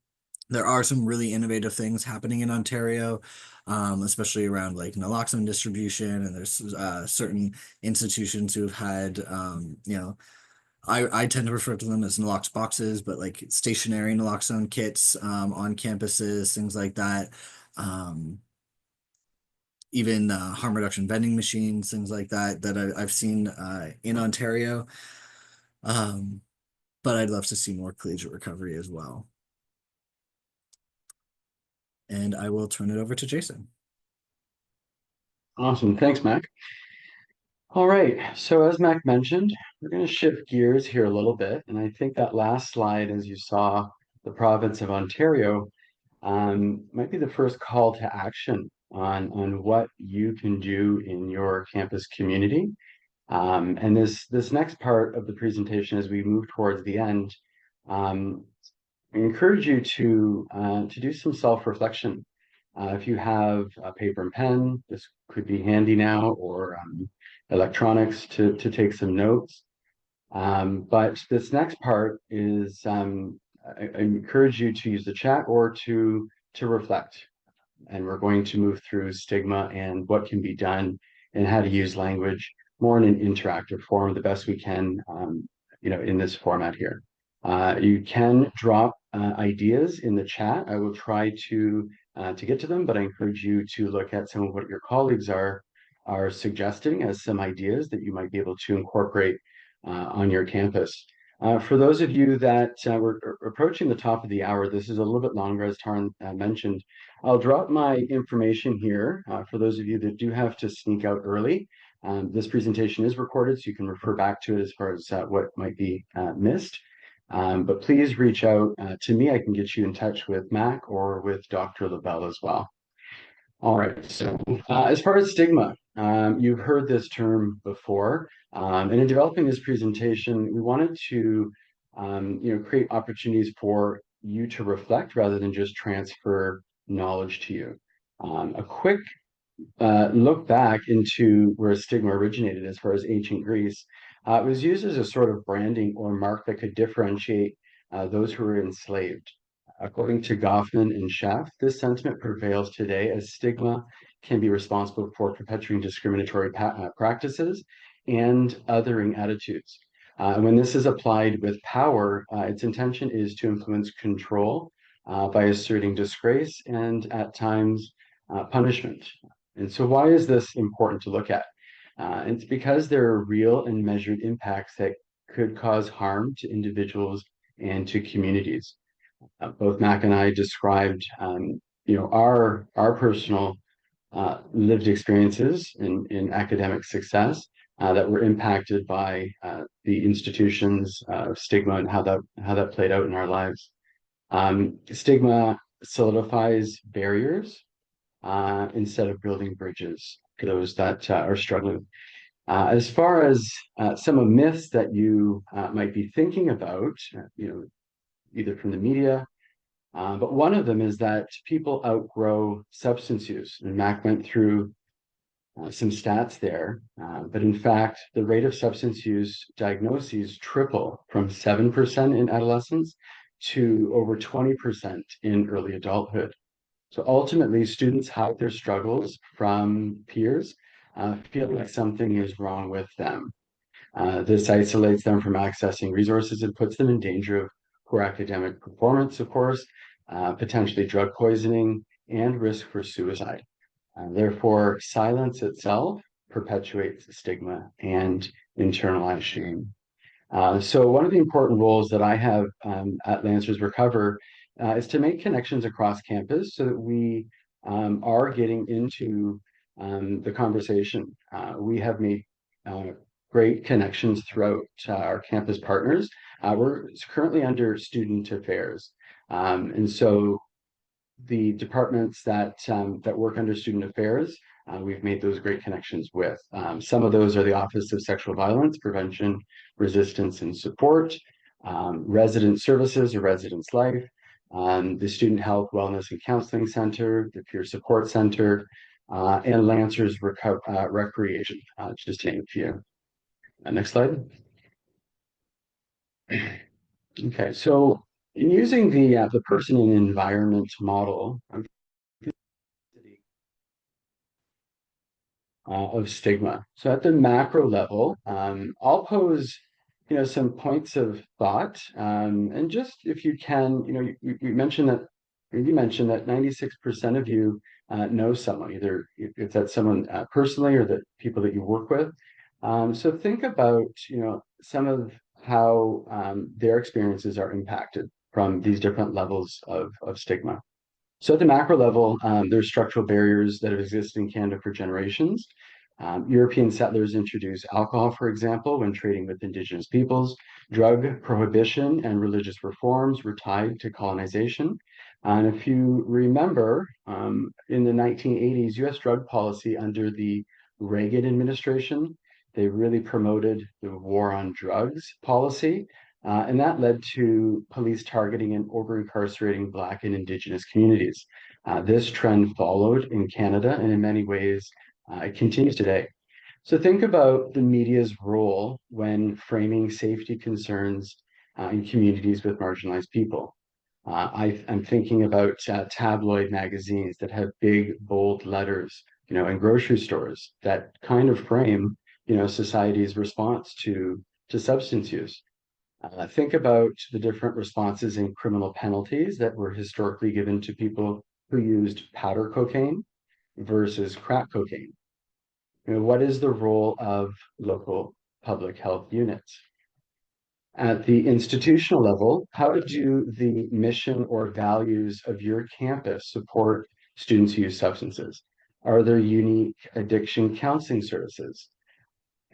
There are some really innovative things happening in Ontario, especially around like naloxone distribution, and there's certain institutions who have had, you know, I tend to refer to them as nalox boxes, but like stationary naloxone kits on campuses, things like that. Even harm reduction vending machines, things like that, that I've seen in Ontario. But I'd love to see more collegiate recovery as well. And I will turn it over to Jason. Awesome. Thanks, Mac. All right. So as Mac mentioned, we're going to shift gears here a little bit. And I think that last slide, as you saw, the province of Ontario might be the first call to action on what you can do in your campus community. And this next part of the presentation, as we move towards the end, I encourage you to do some self-reflection. If you have a paper and pen, this could be handy now, or electronics to take some notes. But this next part is I encourage you to use the chat or to reflect. And we're going to move through stigma and what can be done and how to use language more in an interactive form the best we can, you know, in this format here. You can drop ideas in the chat. I will try to get to them, but I encourage you to look at some of what your colleagues are suggesting as some ideas that you might be able to incorporate on your campus. For those of you that we're approaching the top of the hour, this is a little bit longer, as Taryn mentioned. I'll drop my information here for those of you that do have to sneak out early. This presentation is recorded, so you can refer back to it as far as what might be missed. But please reach out to me. I can get you in touch with Mac or with Dr. LaBelle as well. All right, so as far as stigma, you've heard this term before. And in developing this presentation, we wanted to you know, create opportunities for you to reflect rather than just transfer knowledge to you. A quick look back into where stigma originated as far as ancient Greece. It was used as a sort of branding or mark that could differentiate those who were enslaved. According to Goffman and Schaff, this sentiment prevails today as stigma can be responsible for perpetuating discriminatory practices and othering attitudes. When this is applied with power, its intention is to influence control by asserting disgrace and at times punishment. And so why is this important to look at? It's because there are real and measured impacts that could cause harm to individuals and to communities. Both Mack and I described, our personal lived experiences in academic success that were impacted by the institutions of stigma and how that played out in our lives. Stigma solidifies barriers instead of building bridges for those that are struggling. As far as some of myths that you might be thinking about, either from the media, but one of them is that people outgrow substance use. And Mac went through some stats there, but in fact, the rate of substance use diagnoses triple from 7% in adolescence to over 20% in early adulthood. So ultimately, students hide their struggles from peers, feel like something is wrong with them. This isolates them from accessing resources and puts them in danger of poor academic performance, of course, potentially drug poisoning, and risk for suicide. Therefore, silence itself perpetuates stigma and internalized shame. So one of the important roles that I have at Lancers Recover is to make connections across campus so that we are getting into the conversation. We have made great connections throughout our campus partners. We're currently under student affairs. And so the departments that work under student affairs, we've made those great connections with. Some of those are the Office of Sexual Violence Prevention, Resistance, and Support, Resident Services or Residence Life, the Student Health, Wellness, and Counseling Center, the Peer Support Center, and Lancers Recreation, just to name a few. Next slide. Okay, so in using the person and environment model of stigma. So at the macro level, I'll pose, some points of thought, and just if you can, you mentioned that, or you mentioned that 96% of you know someone, either if that's someone personally or the people that you work with. So think about, some of how their experiences are impacted from these different levels of stigma. So at the macro level, there's structural barriers that have existed in Canada for generations. European settlers introduced alcohol, for example, when trading with Indigenous peoples. Drug prohibition and religious reforms were tied to colonization. And if you remember, in the 1980s, US drug policy under the Reagan administration, they really promoted the war on drugs policy. And that led to police targeting and over-incarcerating Black and Indigenous communities. This trend followed in Canada, and in many ways, it continues today. So think about the media's role when framing safety concerns in communities with marginalized people. I'm thinking about tabloid magazines that have big, bold letters, in grocery stores that kind of frame, society's response to substance use. Think about the different responses in criminal penalties that were historically given to people who used powder cocaine versus crack cocaine. What is the role of local public health units? At the institutional level, how do the mission or values of your campus support students who use substances? Are there unique addiction counseling services?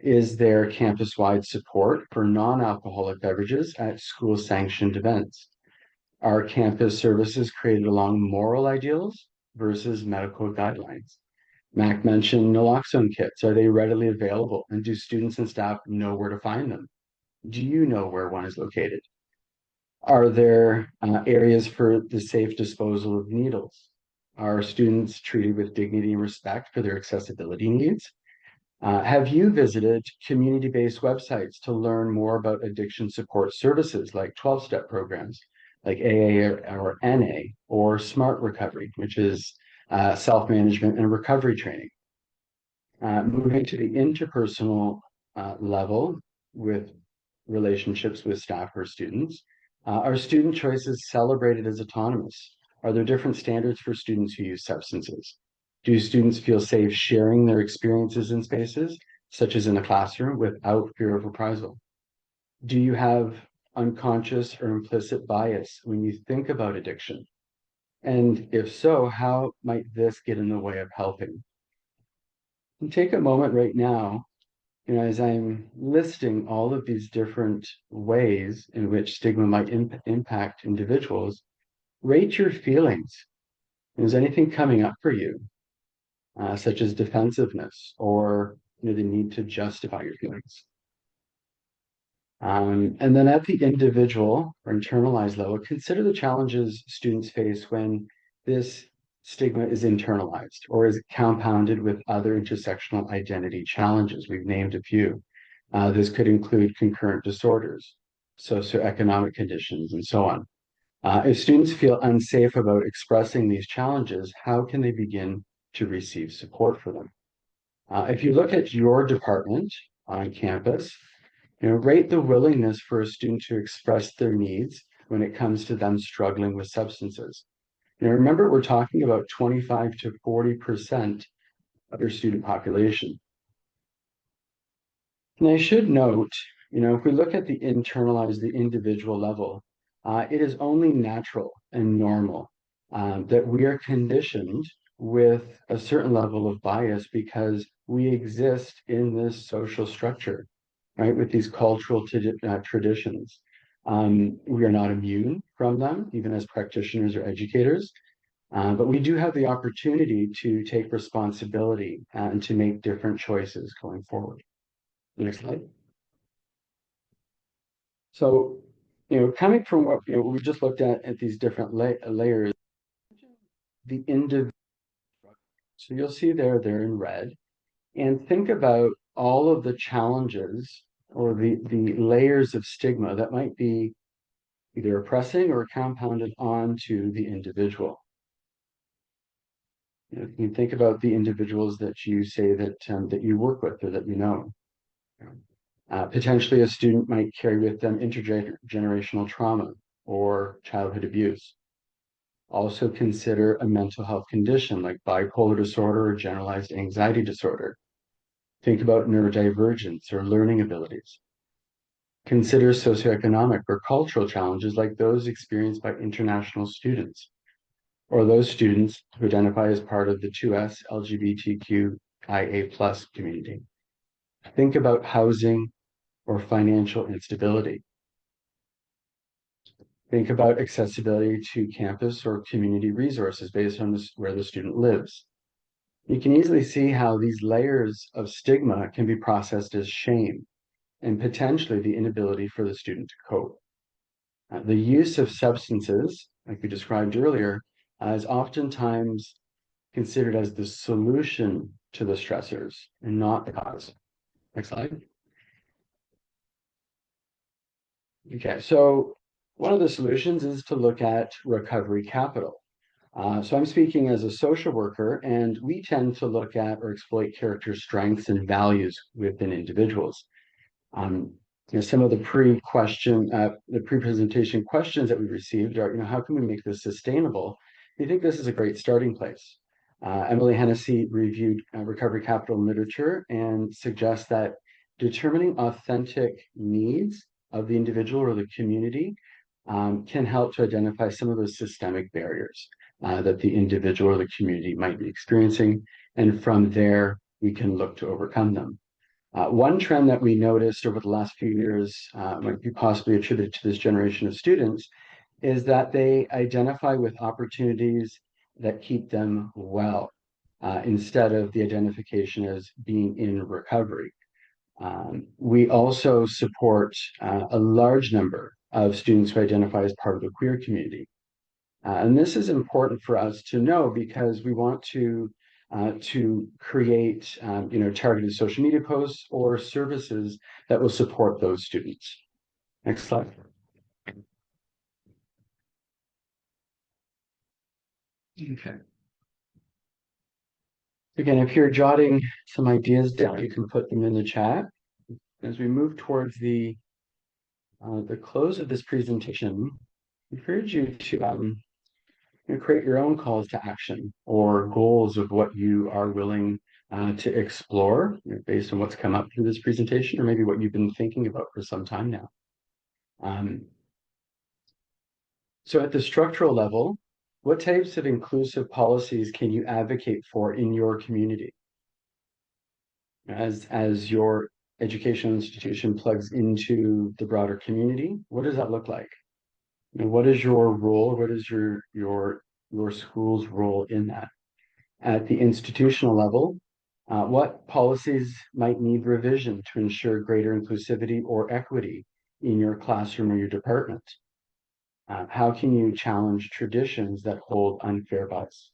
Is there campus-wide support for non-alcoholic beverages at school-sanctioned events? Are campus services created along moral ideals versus medical guidelines? Mac mentioned naloxone kits. Are they readily available? And do students and staff know where to find them? Do you know where one is located? Are there areas for the safe disposal of needles? Are students treated with dignity and respect for their accessibility needs? Have you visited community-based websites to learn more about addiction support services like 12-step programs, like AA or NA, or SMART recovery, which is self-management and recovery training? Moving to the interpersonal level with relationships with staff or students, are student choices celebrated as autonomous? Are there different standards for students who use substances? Do students feel safe sharing their experiences in spaces, such as in a classroom, without fear of reprisal? Do you have unconscious or implicit bias when you think about addiction? And if so, how might this get in the way of helping? And take a moment right now, as I'm listing all of these different ways in which stigma might impact individuals, rate your feelings. Is anything coming up for you, such as defensiveness or the need to justify your feelings? And then at the individual or internalized level, consider the challenges students face when this stigma is internalized or is compounded with other intersectional identity challenges. We've named a few. This could include concurrent disorders, socioeconomic conditions, and so on. If students feel unsafe about expressing these challenges, how can they begin to receive support for them? If you look at your department on campus, rate the willingness for a student to express their needs when it comes to them struggling with substances. Remember, we're talking about 25 to 40% of your student population. And I should note, if we look at the internalized, the individual level, it is only natural and normal that we are conditioned with a certain level of bias because we exist in this social structure, right, with these cultural traditions. We are not immune from them, even as practitioners or educators, but we do have the opportunity to take responsibility and to make different choices going forward. Next slide. So, coming from what we just looked at these different layers, the individual. So you'll see they're in red, and think about all of the challenges or the layers of stigma that might be either oppressing or compounded onto the individual. You think about the individuals that you say that you work with or that you know. Potentially, a student might carry with them intergenerational trauma or childhood abuse. Also consider a mental health condition like bipolar disorder or generalized anxiety disorder. Think about neurodivergence or learning abilities. Consider socioeconomic or cultural challenges like those experienced by international students or those students who identify as part of the 2S LGBTQIA plus community. Think about housing or financial instability. Think about accessibility to campus or community resources based on where the student lives. You can easily see how these layers of stigma can be processed as shame and potentially the inability for the student to cope. The use of substances, like we described earlier, is oftentimes considered as the solution to the stressors and not the cause. Next slide. Okay, so one of the solutions is to look at recovery capital. So I'm speaking as a social worker, and we tend to look at or exploit character strengths and values within individuals. Some of the pre-presentation questions that we received are, how can we make this sustainable? We think this is a great starting place. Emily Hennessy reviewed recovery capital literature and suggests that determining authentic needs of the individual or the community can help to identify some of those systemic barriers that the individual or the community might be experiencing. And from there, we can look to overcome them. One trend that we noticed over the last few years might be possibly attributed to this generation of students is that they identify with opportunities that keep them well instead of the identification as being in recovery. We also support a large number of students who identify as part of the queer community. And this is important for us to know because we want to create targeted social media posts or services that will support those students. Next slide. Okay. Again, if you're jotting some ideas down, you can put them in the chat. As we move towards the close of this presentation, I encourage you to create your own calls to action or goals of what you are willing to explore based on what's come up through this presentation, or maybe what you've been thinking about for some time now. So at the structural level, what types of inclusive policies can you advocate for in your community? As your educational institution plugs into the broader community, what does that look like? And what is your role? What is your school's role in that? At the institutional level, what policies might need revision to ensure greater inclusivity or equity in your classroom or your department? How can you challenge traditions that hold unfair bias?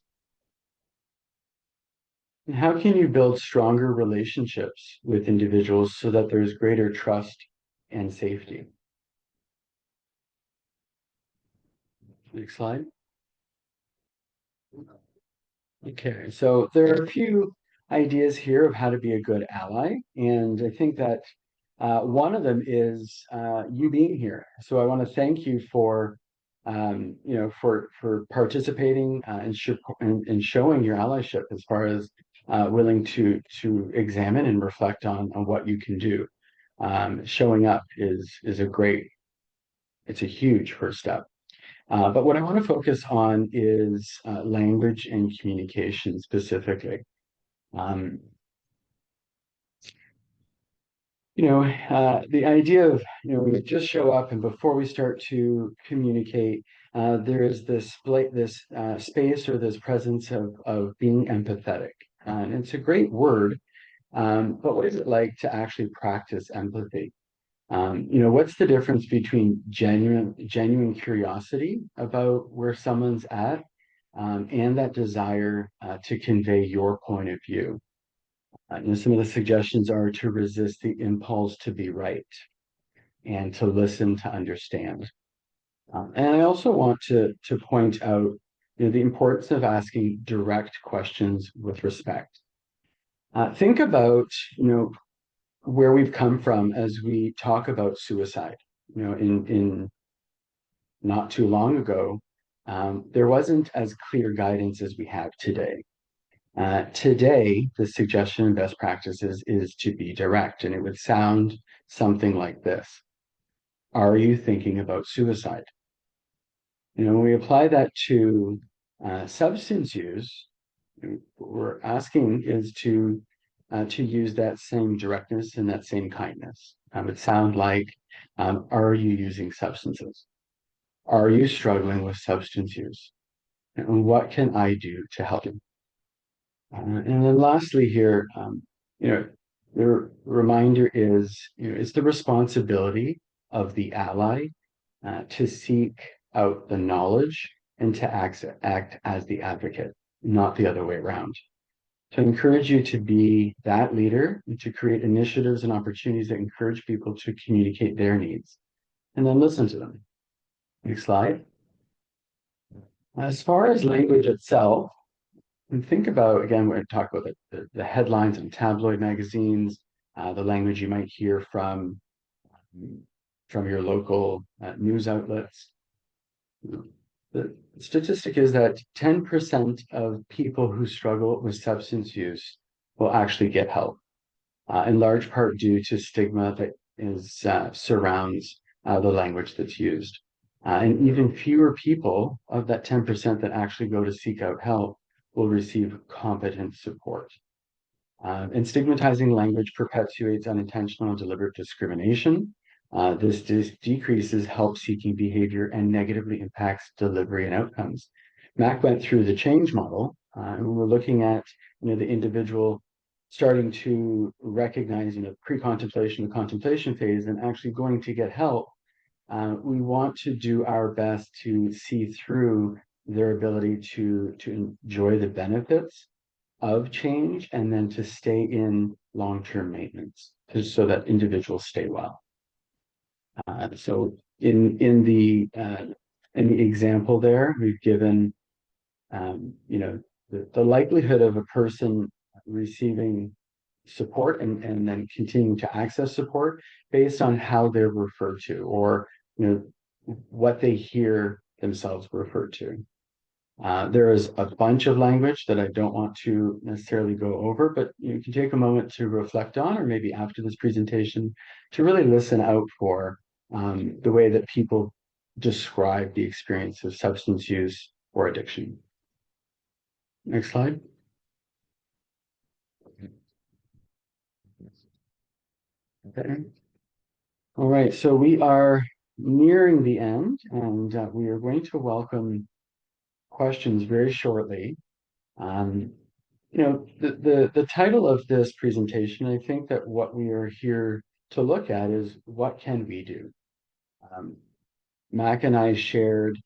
And how can you build stronger relationships with individuals so that there's greater trust and safety? Next slide. Okay, so there are a few ideas here of how to be a good ally, and I think that one of them is you being here. So I want to thank you for for participating and showing your allyship as far as willing to examine and reflect on what you can do. Showing up is it's a huge first step. But what I want to focus on is language and communication specifically. Um, the idea of, we just show up and before we start to communicate, there is this space or this presence of being empathetic. And it's a great word, but what is it like to actually practice empathy? What's the difference between genuine curiosity about where someone's at, and that desire to convey your point of view? Some of the suggestions are to resist the impulse to be right and to listen to understand. And I also want to point out, the importance of asking direct questions with respect. Think about, where we've come from as we talk about suicide. In not too long ago, there wasn't as clear guidance as we have today. Today, the suggestion in best practices is to be direct, and it would sound something like this. Are you thinking about suicide? When we apply that to substance use, what we're asking is to use that same directness and that same kindness. It would sound like, are you using substances? Are you struggling with substance use? And what can I do to help you? And then lastly here, the reminder is, it's the responsibility of the ally to seek out the knowledge and to act as the advocate, not the other way around. To encourage you to be that leader and to create initiatives and opportunities that encourage people to communicate their needs and then listen to them. Next slide. As far as language itself, and think about, again, we're going to talk about the headlines in tabloid magazines, the language you might hear from your local news outlets. The statistic is that 10% of people who struggle with substance use will actually get help, in large part due to stigma that surrounds the language that's used. And even fewer people of that 10% that actually go to seek out help will receive competent support. And stigmatizing language perpetuates unintentional and deliberate discrimination. This decreases help-seeking behavior and negatively impacts delivery and outcomes. Mack went through the change model, and we're looking at the individual starting to recognize pre-contemplation, the contemplation phase, and actually going to get help. We want to do our best to see through their ability to enjoy the benefits of change and then to stay in long-term maintenance so that individuals stay well. So in the example there, we've given the likelihood of a person receiving support and then continuing to access support based on how they're referred to or what they hear themselves referred to. There is a bunch of language that I don't want to necessarily go over, but you can take a moment to reflect on, or maybe after this presentation, to really listen out for the way that people describe the experience of substance use or addiction. Next slide. Okay. All right, so we are nearing the end, and we are going to welcome questions very shortly. The title of this presentation, I think that what we are here to look at is what can we do? Mack and I shared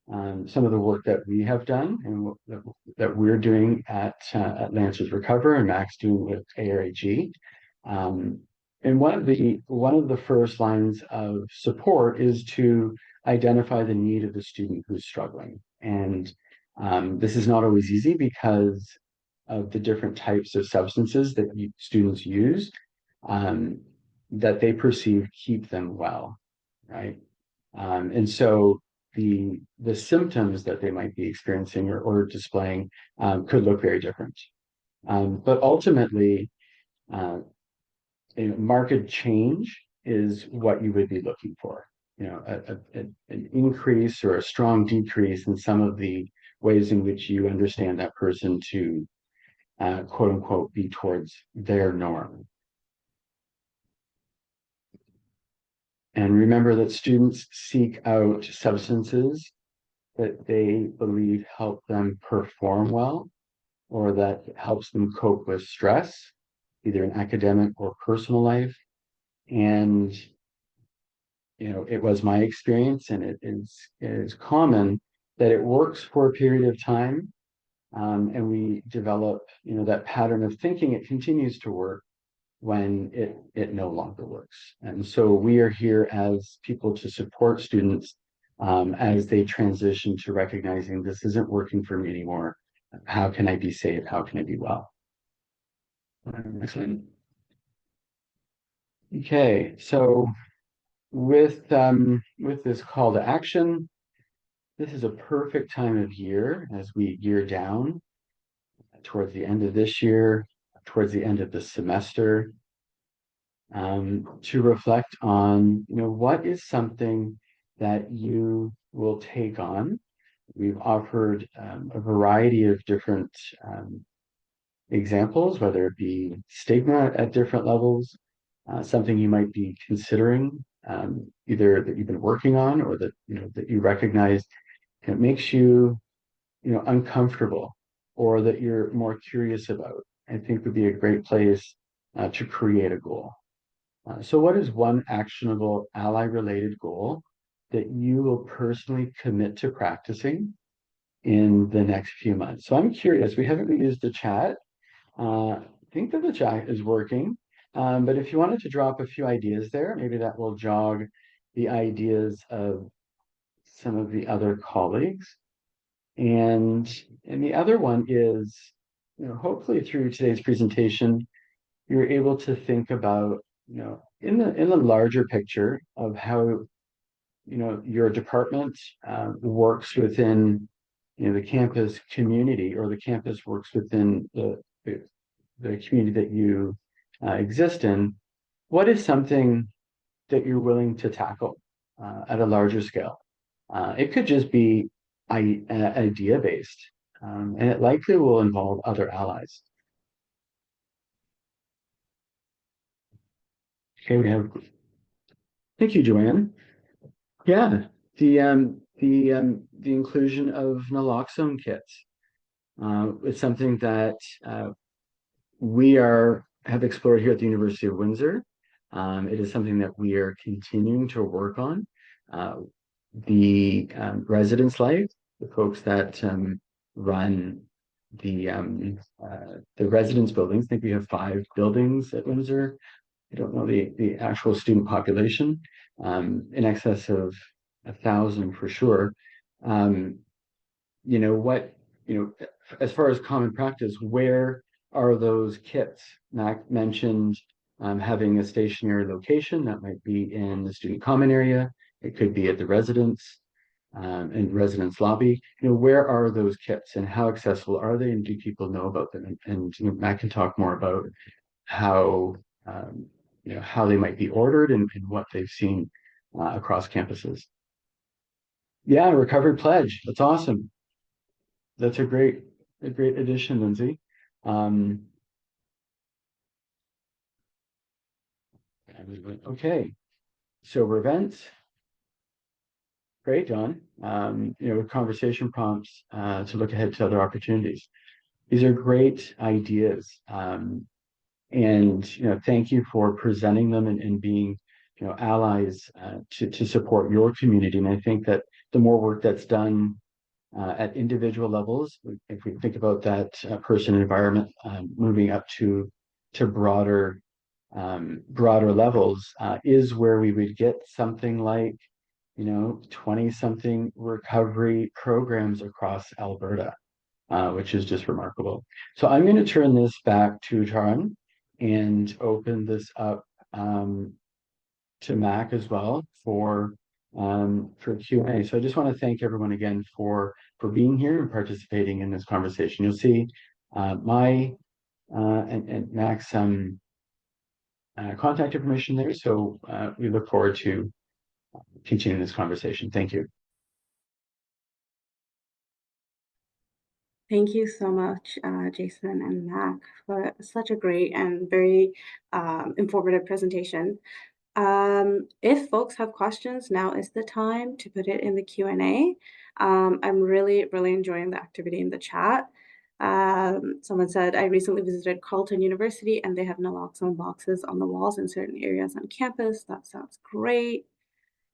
some of the work that we have done and that we're doing at Lancers Recover and Mack's doing with ARHE. And one of the first lines of support is to identify the need of the student who's struggling. And this is not always easy because of the different types of substances that students use that they perceive keep them well, right? And so the symptoms that they might be experiencing or displaying could look very different. But ultimately, a marked change is what you would be looking for. An increase or a strong decrease in some of the ways in which you understand that person to quote unquote be towards their norm. And remember that students seek out substances that they believe help them perform well or that helps them cope with stress, either in academic or personal life. And it was my experience, and it is common that it works for a period of time, and we develop that pattern of thinking it continues to work when it no longer works. And so we are here as people to support students as they transition to recognizing this isn't working for me anymore. How can I be safe? How can I be well? Next one. Okay, so with this call to action, this is a perfect time of year as we gear down towards the end of this year, towards the end of the semester, to reflect on, what is something that you will take on. We've offered a variety of different examples, whether it be stigma at different levels, something you might be considering, either that you've been working on or that you recognize it makes you uncomfortable, or that you're more curious about. I think would be a great place to create a goal. So what is one actionable ally-related goal that you will personally commit to practicing in the next few months? So I'm curious, we haven't used the chat. I think that the chat is working, but if you wanted to drop a few ideas there, maybe that will jog the ideas of some of the other colleagues. And the other one is, hopefully through today's presentation, you're able to think about, in the larger picture of how, your department works within, the campus community, or the campus works within the community that you exist in. What is something that you're willing to tackle at a larger scale? It could just be idea-based, and it likely will involve other allies. Okay, thank you, Joanne. Yeah, the inclusion of naloxone kits. It's something that we have explored here at the University of Windsor. It is something that we are continuing to work on. The residence life, the folks that run the residence buildings. I think we have 5 buildings at Windsor. I don't know the actual student population, in excess of 1,000 for sure. As far as common practice, where are those kits? Mack mentioned having a stationary location that might be in the student common area. It could be at the residence and residence lobby. Where are those kits and how accessible are they, and do people know about them? And Matt can talk more about how how they might be ordered and what they've seen across campuses. Yeah, recovery pledge. That's awesome. That's a great addition, Lindsay. Okay, so events. Great, John. With conversation prompts to look ahead to other opportunities. These are great ideas. And thank you for presenting them and being allies to support your community. And I think that the more work that's done at individual levels, if we think about that person environment moving up to broader levels, is where we would get something like 20 something recovery programs across Alberta, which is just remarkable. So I'm going to turn this back to Taran and open this up to Mack as well for Q&A. So I just want to thank everyone again for being here and participating in this conversation. You'll see my and Mack's contact information there. So we look forward to continuing this conversation. Thank you. Thank you so much, Jason and Mack, for such a great and very informative presentation. If folks have questions, now is the time to put it in the Q&A. I'm really enjoying the activity in the chat. Someone said, I recently visited Carleton University and they have naloxone boxes on the walls in certain areas on campus. That sounds great.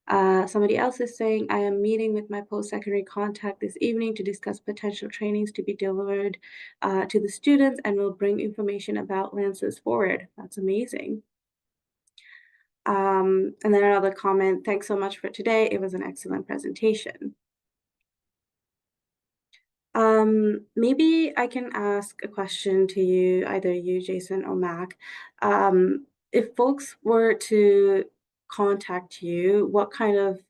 Somebody else is saying, I am meeting with my post-secondary contact this evening to discuss potential trainings to be delivered to the students and will bring information about Lances forward. That's amazing. And then another comment, thanks so much for today. It was an excellent presentation. Maybe I can ask a question to you, either you, Jason, or Mack. If folks were to contact you, what kind of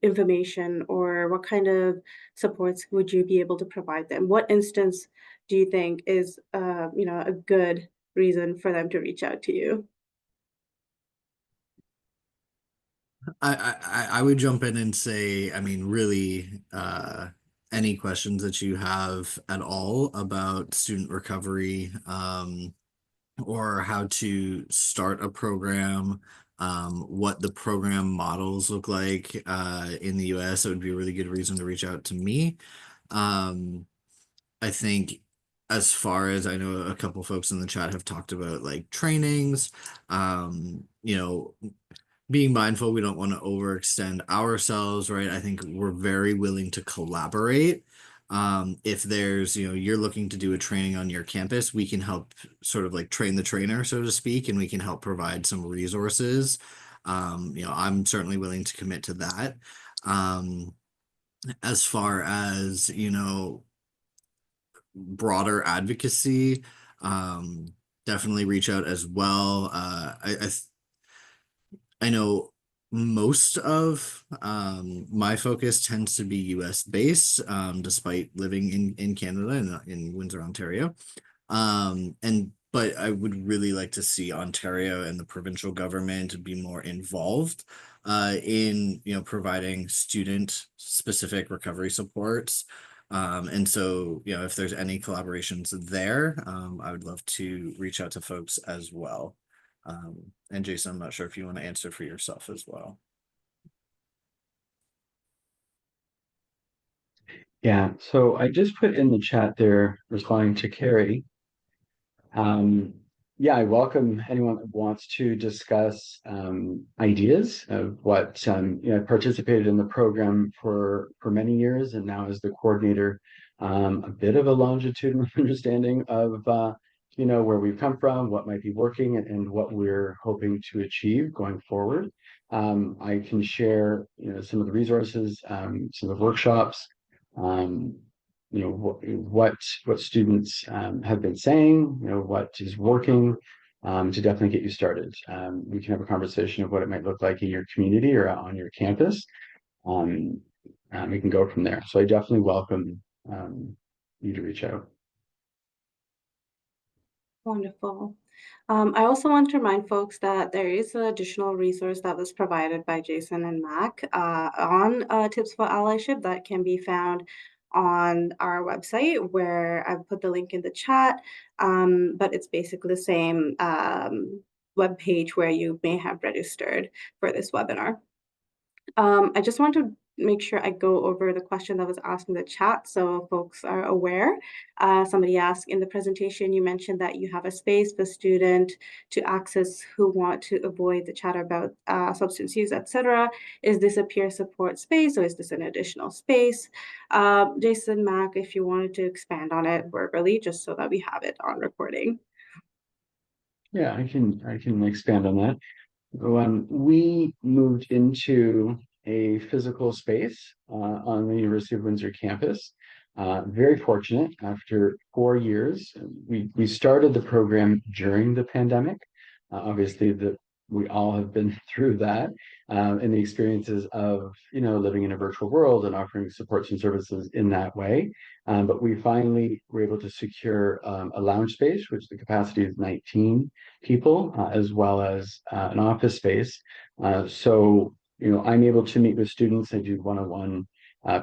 information or what kind of supports would you be able to provide them? What instance do you think is, a good reason for them to reach out to you? I would jump in and say, I mean, really, any questions that you have at all about student recovery, or how to start a program, what the program models look like in the US, it would be a really good reason to reach out to me. I think as far as I know, a couple folks in the chat have talked about like trainings, being mindful we don't want to overextend ourselves, right? I think we're very willing to collaborate. If there's, you're looking to do a training on your campus, we can help sort of like train the trainer, so to speak, and we can help provide some resources. I'm certainly willing to commit to that. As far as, broader advocacy, definitely reach out as well. I know most of my focus tends to be US based, despite living in Canada and in Windsor, Ontario. But I would really like to see Ontario and the provincial government be more involved in providing student specific recovery supports. And so if there's any collaborations there, I would love to reach out to folks as well. And Jason, I'm not sure if you want to answer for yourself as well. Yeah, so I just put in the chat there, responding to Carrie. Yeah, I welcome anyone that wants to discuss ideas of what I participated in the program for many years, and now as the coordinator, a bit of a longitudinal understanding of where we've come from, what might be working, and what we're hoping to achieve going forward. I can share some of the resources, some of the workshops. What students have been saying, what is working, to definitely get you started. We can have a conversation of what it might look like in your community or on your campus. We can go from there. So I definitely welcome you to reach out. Wonderful. I also want to remind folks that there is an additional resource that was provided by Jason and Mac on tips for allyship that can be found on our website, where I've put the link in the chat. But it's basically the same web page where you may have registered for this webinar. I just want to make sure I go over the question that was asked in the chat so folks are aware. Somebody asked, in the presentation, you mentioned that you have a space for student to access who want to avoid the chatter about substance use, etc. Is this a peer support space, or is this an additional space? Jason, Mac, if you wanted to expand on it verbally, just so that we have it on recording. Yeah, I can expand on that. When we moved into a physical space on the University of Windsor campus, very fortunate. After 4 years, we started the program during the pandemic. Obviously, we all have been through that, and the experiences of living in a virtual world and offering supports and services in that way. But we finally were able to secure a lounge space, which the capacity is 19 people, as well as an office space. So I'm able to meet with students. I do one-on-one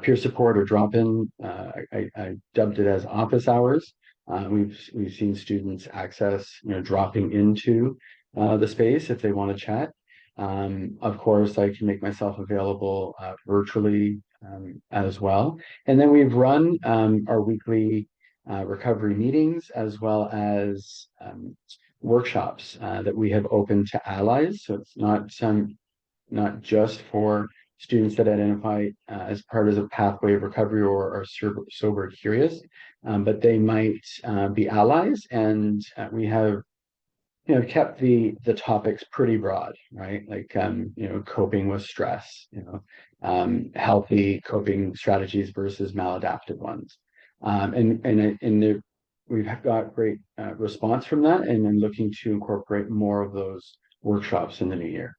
peer support or drop-in. I dubbed it as office hours. We've seen students access dropping into the space if they want to chat. Of course, I can make myself available virtually as well. And then we've run our weekly recovery meetings, as well as workshops that we have opened to allies. So it's not just for students that identify as part of the pathway of recovery or are sober curious, but they might be allies. And we have kept the topics pretty broad, right? Like coping with stress, healthy coping strategies versus maladaptive ones. We've got great response from that, and I'm looking to incorporate more of those workshops in the new year.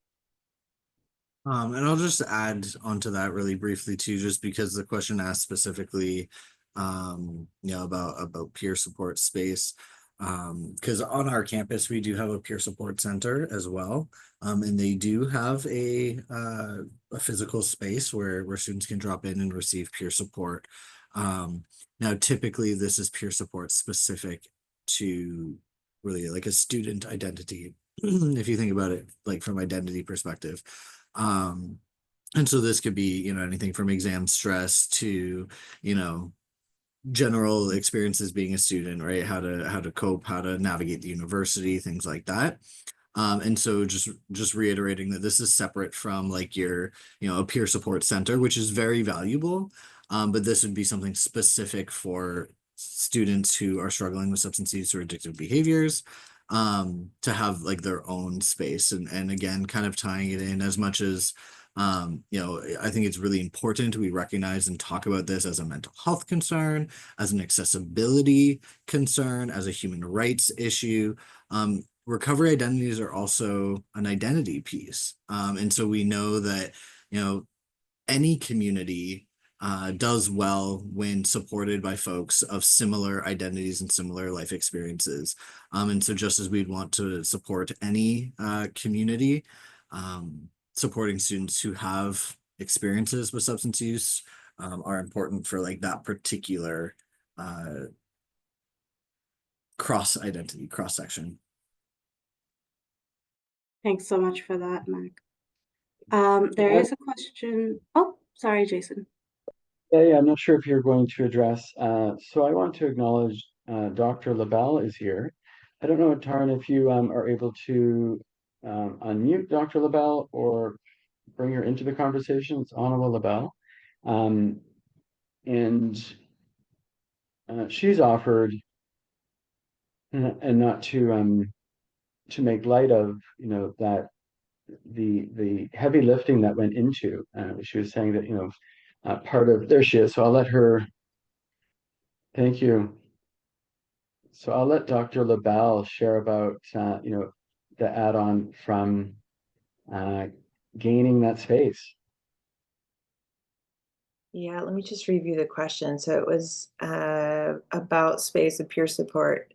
And I'll just add onto that really briefly too, just because the question asked specifically, about peer support space. Because on our campus we do have a peer support center as well, and they do have a physical space where students can drop in and receive peer support. Now, typically this is peer support specific to really like a student identity, if you think about it like from identity perspective. And so this could be anything from exam stress to general experiences being a student, right? How to cope, how to navigate the university, things like that. And so just reiterating that this is separate from like your a peer support center, which is very valuable, but this would be something specific for students who are struggling with substance use or addictive behaviors, to have like their own space. And again, kind of tying it in as much as I think it's really important we recognize and talk about this as a mental health concern, as an accessibility concern, as a human rights issue. Recovery identities are also an identity piece. And so we know that any community does well when supported by folks of similar identities and similar life experiences. And so just as we'd want to support any community, supporting students who have experiences with substance use are important for like that particular cross identity, cross section. Thanks so much for that, Mac. There is a question. Oh, sorry, Jason. Yeah, I'm not sure if you're going to address. So I want to acknowledge Dr. LaBelle is here. I don't know, Taryn, if you are able to unmute Dr. LaBelle or bring her into the conversation. It's Honorable LaBelle. And she's offered, and not to make light of, that the heavy lifting that went into, she was saying that, part of, there she is. So I'll let her, thank you. So I'll let Dr. LaBelle share about, the add-on from gaining that space. Yeah, let me just review the question. So it was about space of peer support.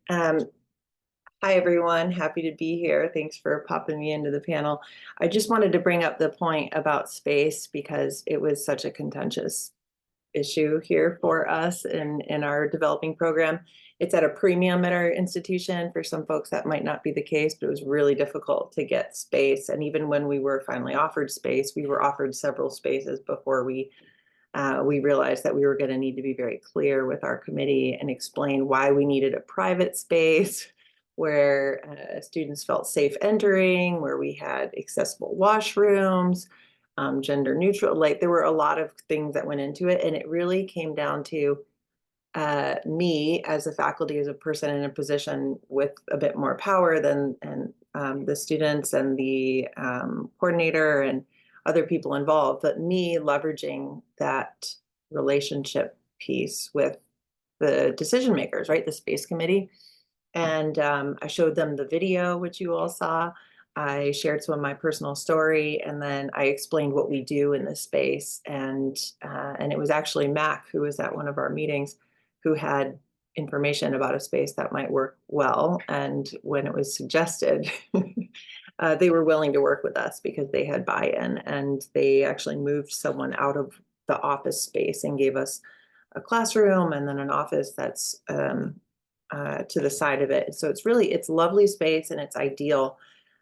Hi, everyone. Happy to be here. Thanks for popping me into the panel. I just wanted to bring up the point about space because it was such a contentious issue here for us in our developing program. It's at a premium at our institution. For some folks, that might not be the case, but it was really difficult to get space. And even when we were finally offered space, we were offered several spaces before we realized that we were going to need to be very clear with our committee and explain why we needed a private space where students felt safe entering, where we had accessible washrooms, gender neutral. Like there were a lot of things that went into it, and it really came down to me as a faculty, as a person in a position with a bit more power than the students and the coordinator and other people involved, but me leveraging that relationship piece with the decision makers, right? The space committee. And I showed them the video, which you all saw. I shared some of my personal story, and then I explained what we do in this space. And it was actually Mack, who was at one of our meetings, who had information about a space that might work well. And when it was suggested, they were willing to work with us because they had buy-in, and they actually moved someone out of the office space and gave us a classroom and then an office that's to the side of it. So it's lovely space and it's ideal.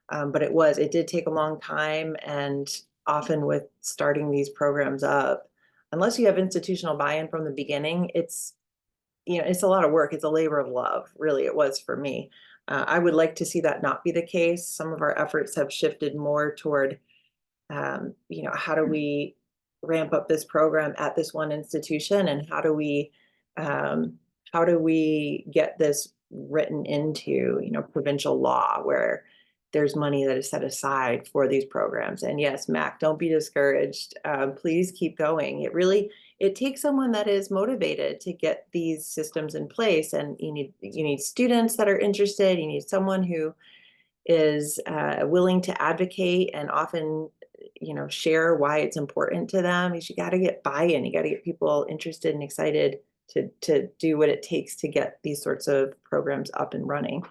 But it did take a long time. And often with starting these programs up, unless you have institutional buy-in from the beginning, it's a lot of work. It's a labor of love. Really, it was for me. I would like to see that not be the case. Some of our efforts have shifted more toward, how do we ramp up this program at this one institution, and how do we get this written into, provincial law where there's money that is set aside for these programs. And yes, Mac, don't be discouraged. Please keep going. It takes someone that is motivated to get these systems in place, and you need students that are interested. You need someone who is willing to advocate and often share why it's important to them. You got to get buy-in. You got to get people interested and excited to do what it takes to get these sorts of programs up and running.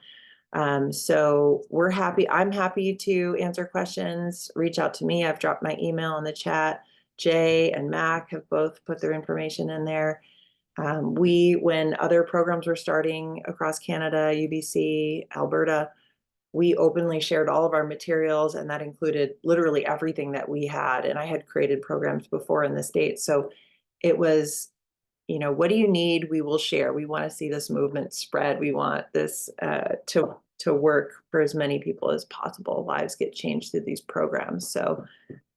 So I'm happy to answer questions. Reach out to me. I've dropped my email in the chat. Jay and Mac have both put their information in there. When other programs were starting across Canada, UBC, Alberta, we openly shared all of our materials, and that included literally everything that we had. And I had created programs before in the States. So it was, what do you need? We will share. We want to see this movement spread. We want this to work for as many people as possible. Lives get changed through these programs. So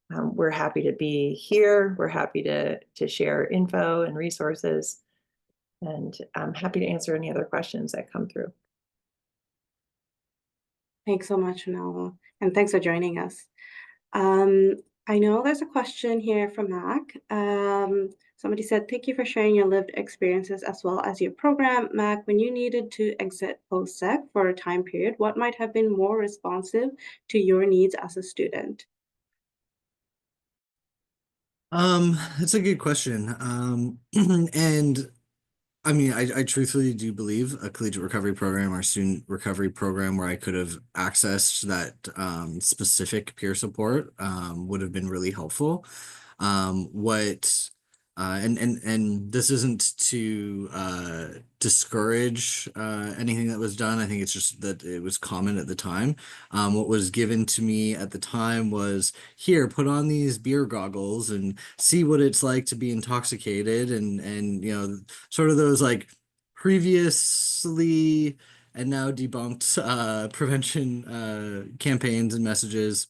we're happy to be here. We're happy to share info and resources. And I'm happy to answer any other questions that come through. Thanks so much, Nala, and thanks for joining us. I know there's a question here from Mac. Somebody said, thank you for sharing your lived experiences as well as your program. Mac, when you needed to exit post-sec for a time period, what might have been more responsive to your needs as a student? It's a good question. And I mean, I truthfully do believe a collegiate recovery program or student recovery program where I could have accessed that specific peer support would have been really helpful. And this isn't to discourage anything that was done. I think it's just that it was common at the time. What was given to me at the time was, here, put on these beer goggles and see what it's like to be intoxicated, and sort of those like previously and now debunked prevention campaigns and messages.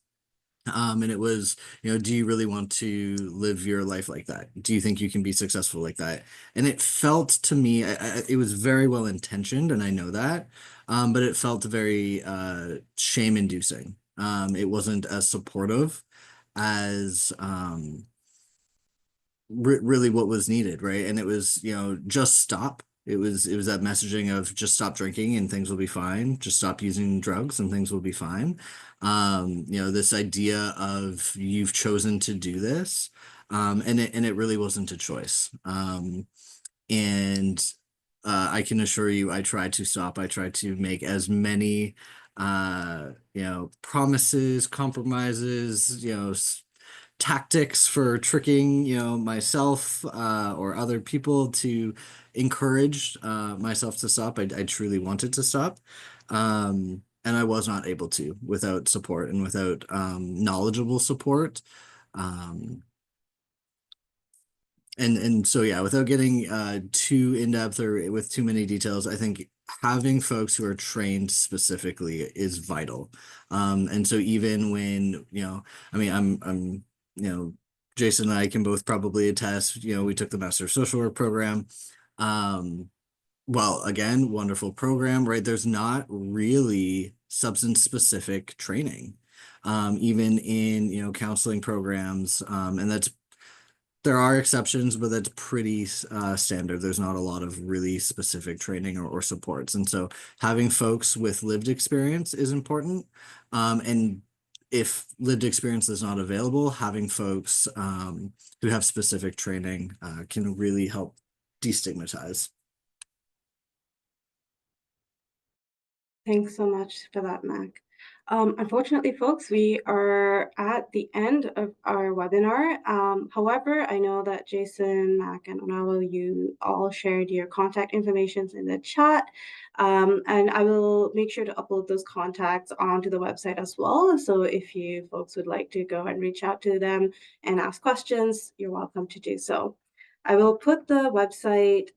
And it was, do you really want to live your life like that? Do you think you can be successful like that? And it felt to me, it was very well intentioned, and I know that, but it felt very shame-inducing. It wasn't as supportive as really what was needed, right? And it was, just stop. It was that messaging of just stop drinking and things will be fine. Just stop using drugs and things will be fine. This idea of you've chosen to do this, and it really wasn't a choice. And I can assure you, I tried to stop. I tried to make as many, promises, compromises, tactics for tricking, myself or other people to encourage myself to stop. I truly wanted to stop. And I was not able to without support and without knowledgeable support. And so yeah, without getting too in-depth or with too many details, I think having folks who are trained specifically is vital. And so even when, I mean, I'm, Jason and I can both probably attest, we took the Master of Social Work program. Well, again, wonderful program, right? There's not really substance specific training, even in, counseling programs. And there are exceptions, but that's pretty standard. There's not a lot of really specific training or supports. And so having folks with lived experience is important. And if lived experience is not available, having folks who have specific training can really help destigmatize. Thanks so much for that, Mac. Unfortunately, folks, we are at the end of our webinar. However, I know that Jason, Mac, and Onawa, you all shared your contact information in the chat, and I will make sure to upload those contacts onto the website as well. So if you folks would like to go and reach out to them and ask questions, you're welcome to do so. I will put the website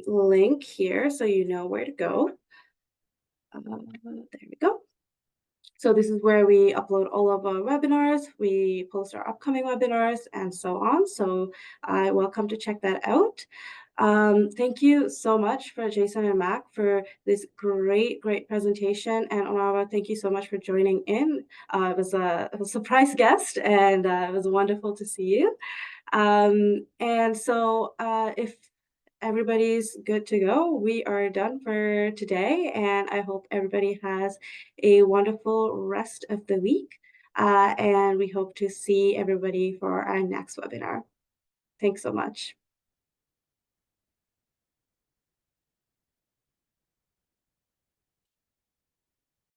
link here so you know where to go. There we go. So this is where we upload all of our webinars, we post our upcoming webinars, and so on. So I welcome to check that out. Thank you so much for Jason and Mac for this great presentation. And Onawa, thank you so much for joining in. It was a surprise guest, and it was wonderful to see you. And so if everybody's good to go, we are done for today, and I hope everybody has a wonderful rest of the week. And we hope to see everybody for our next webinar. Thanks so much.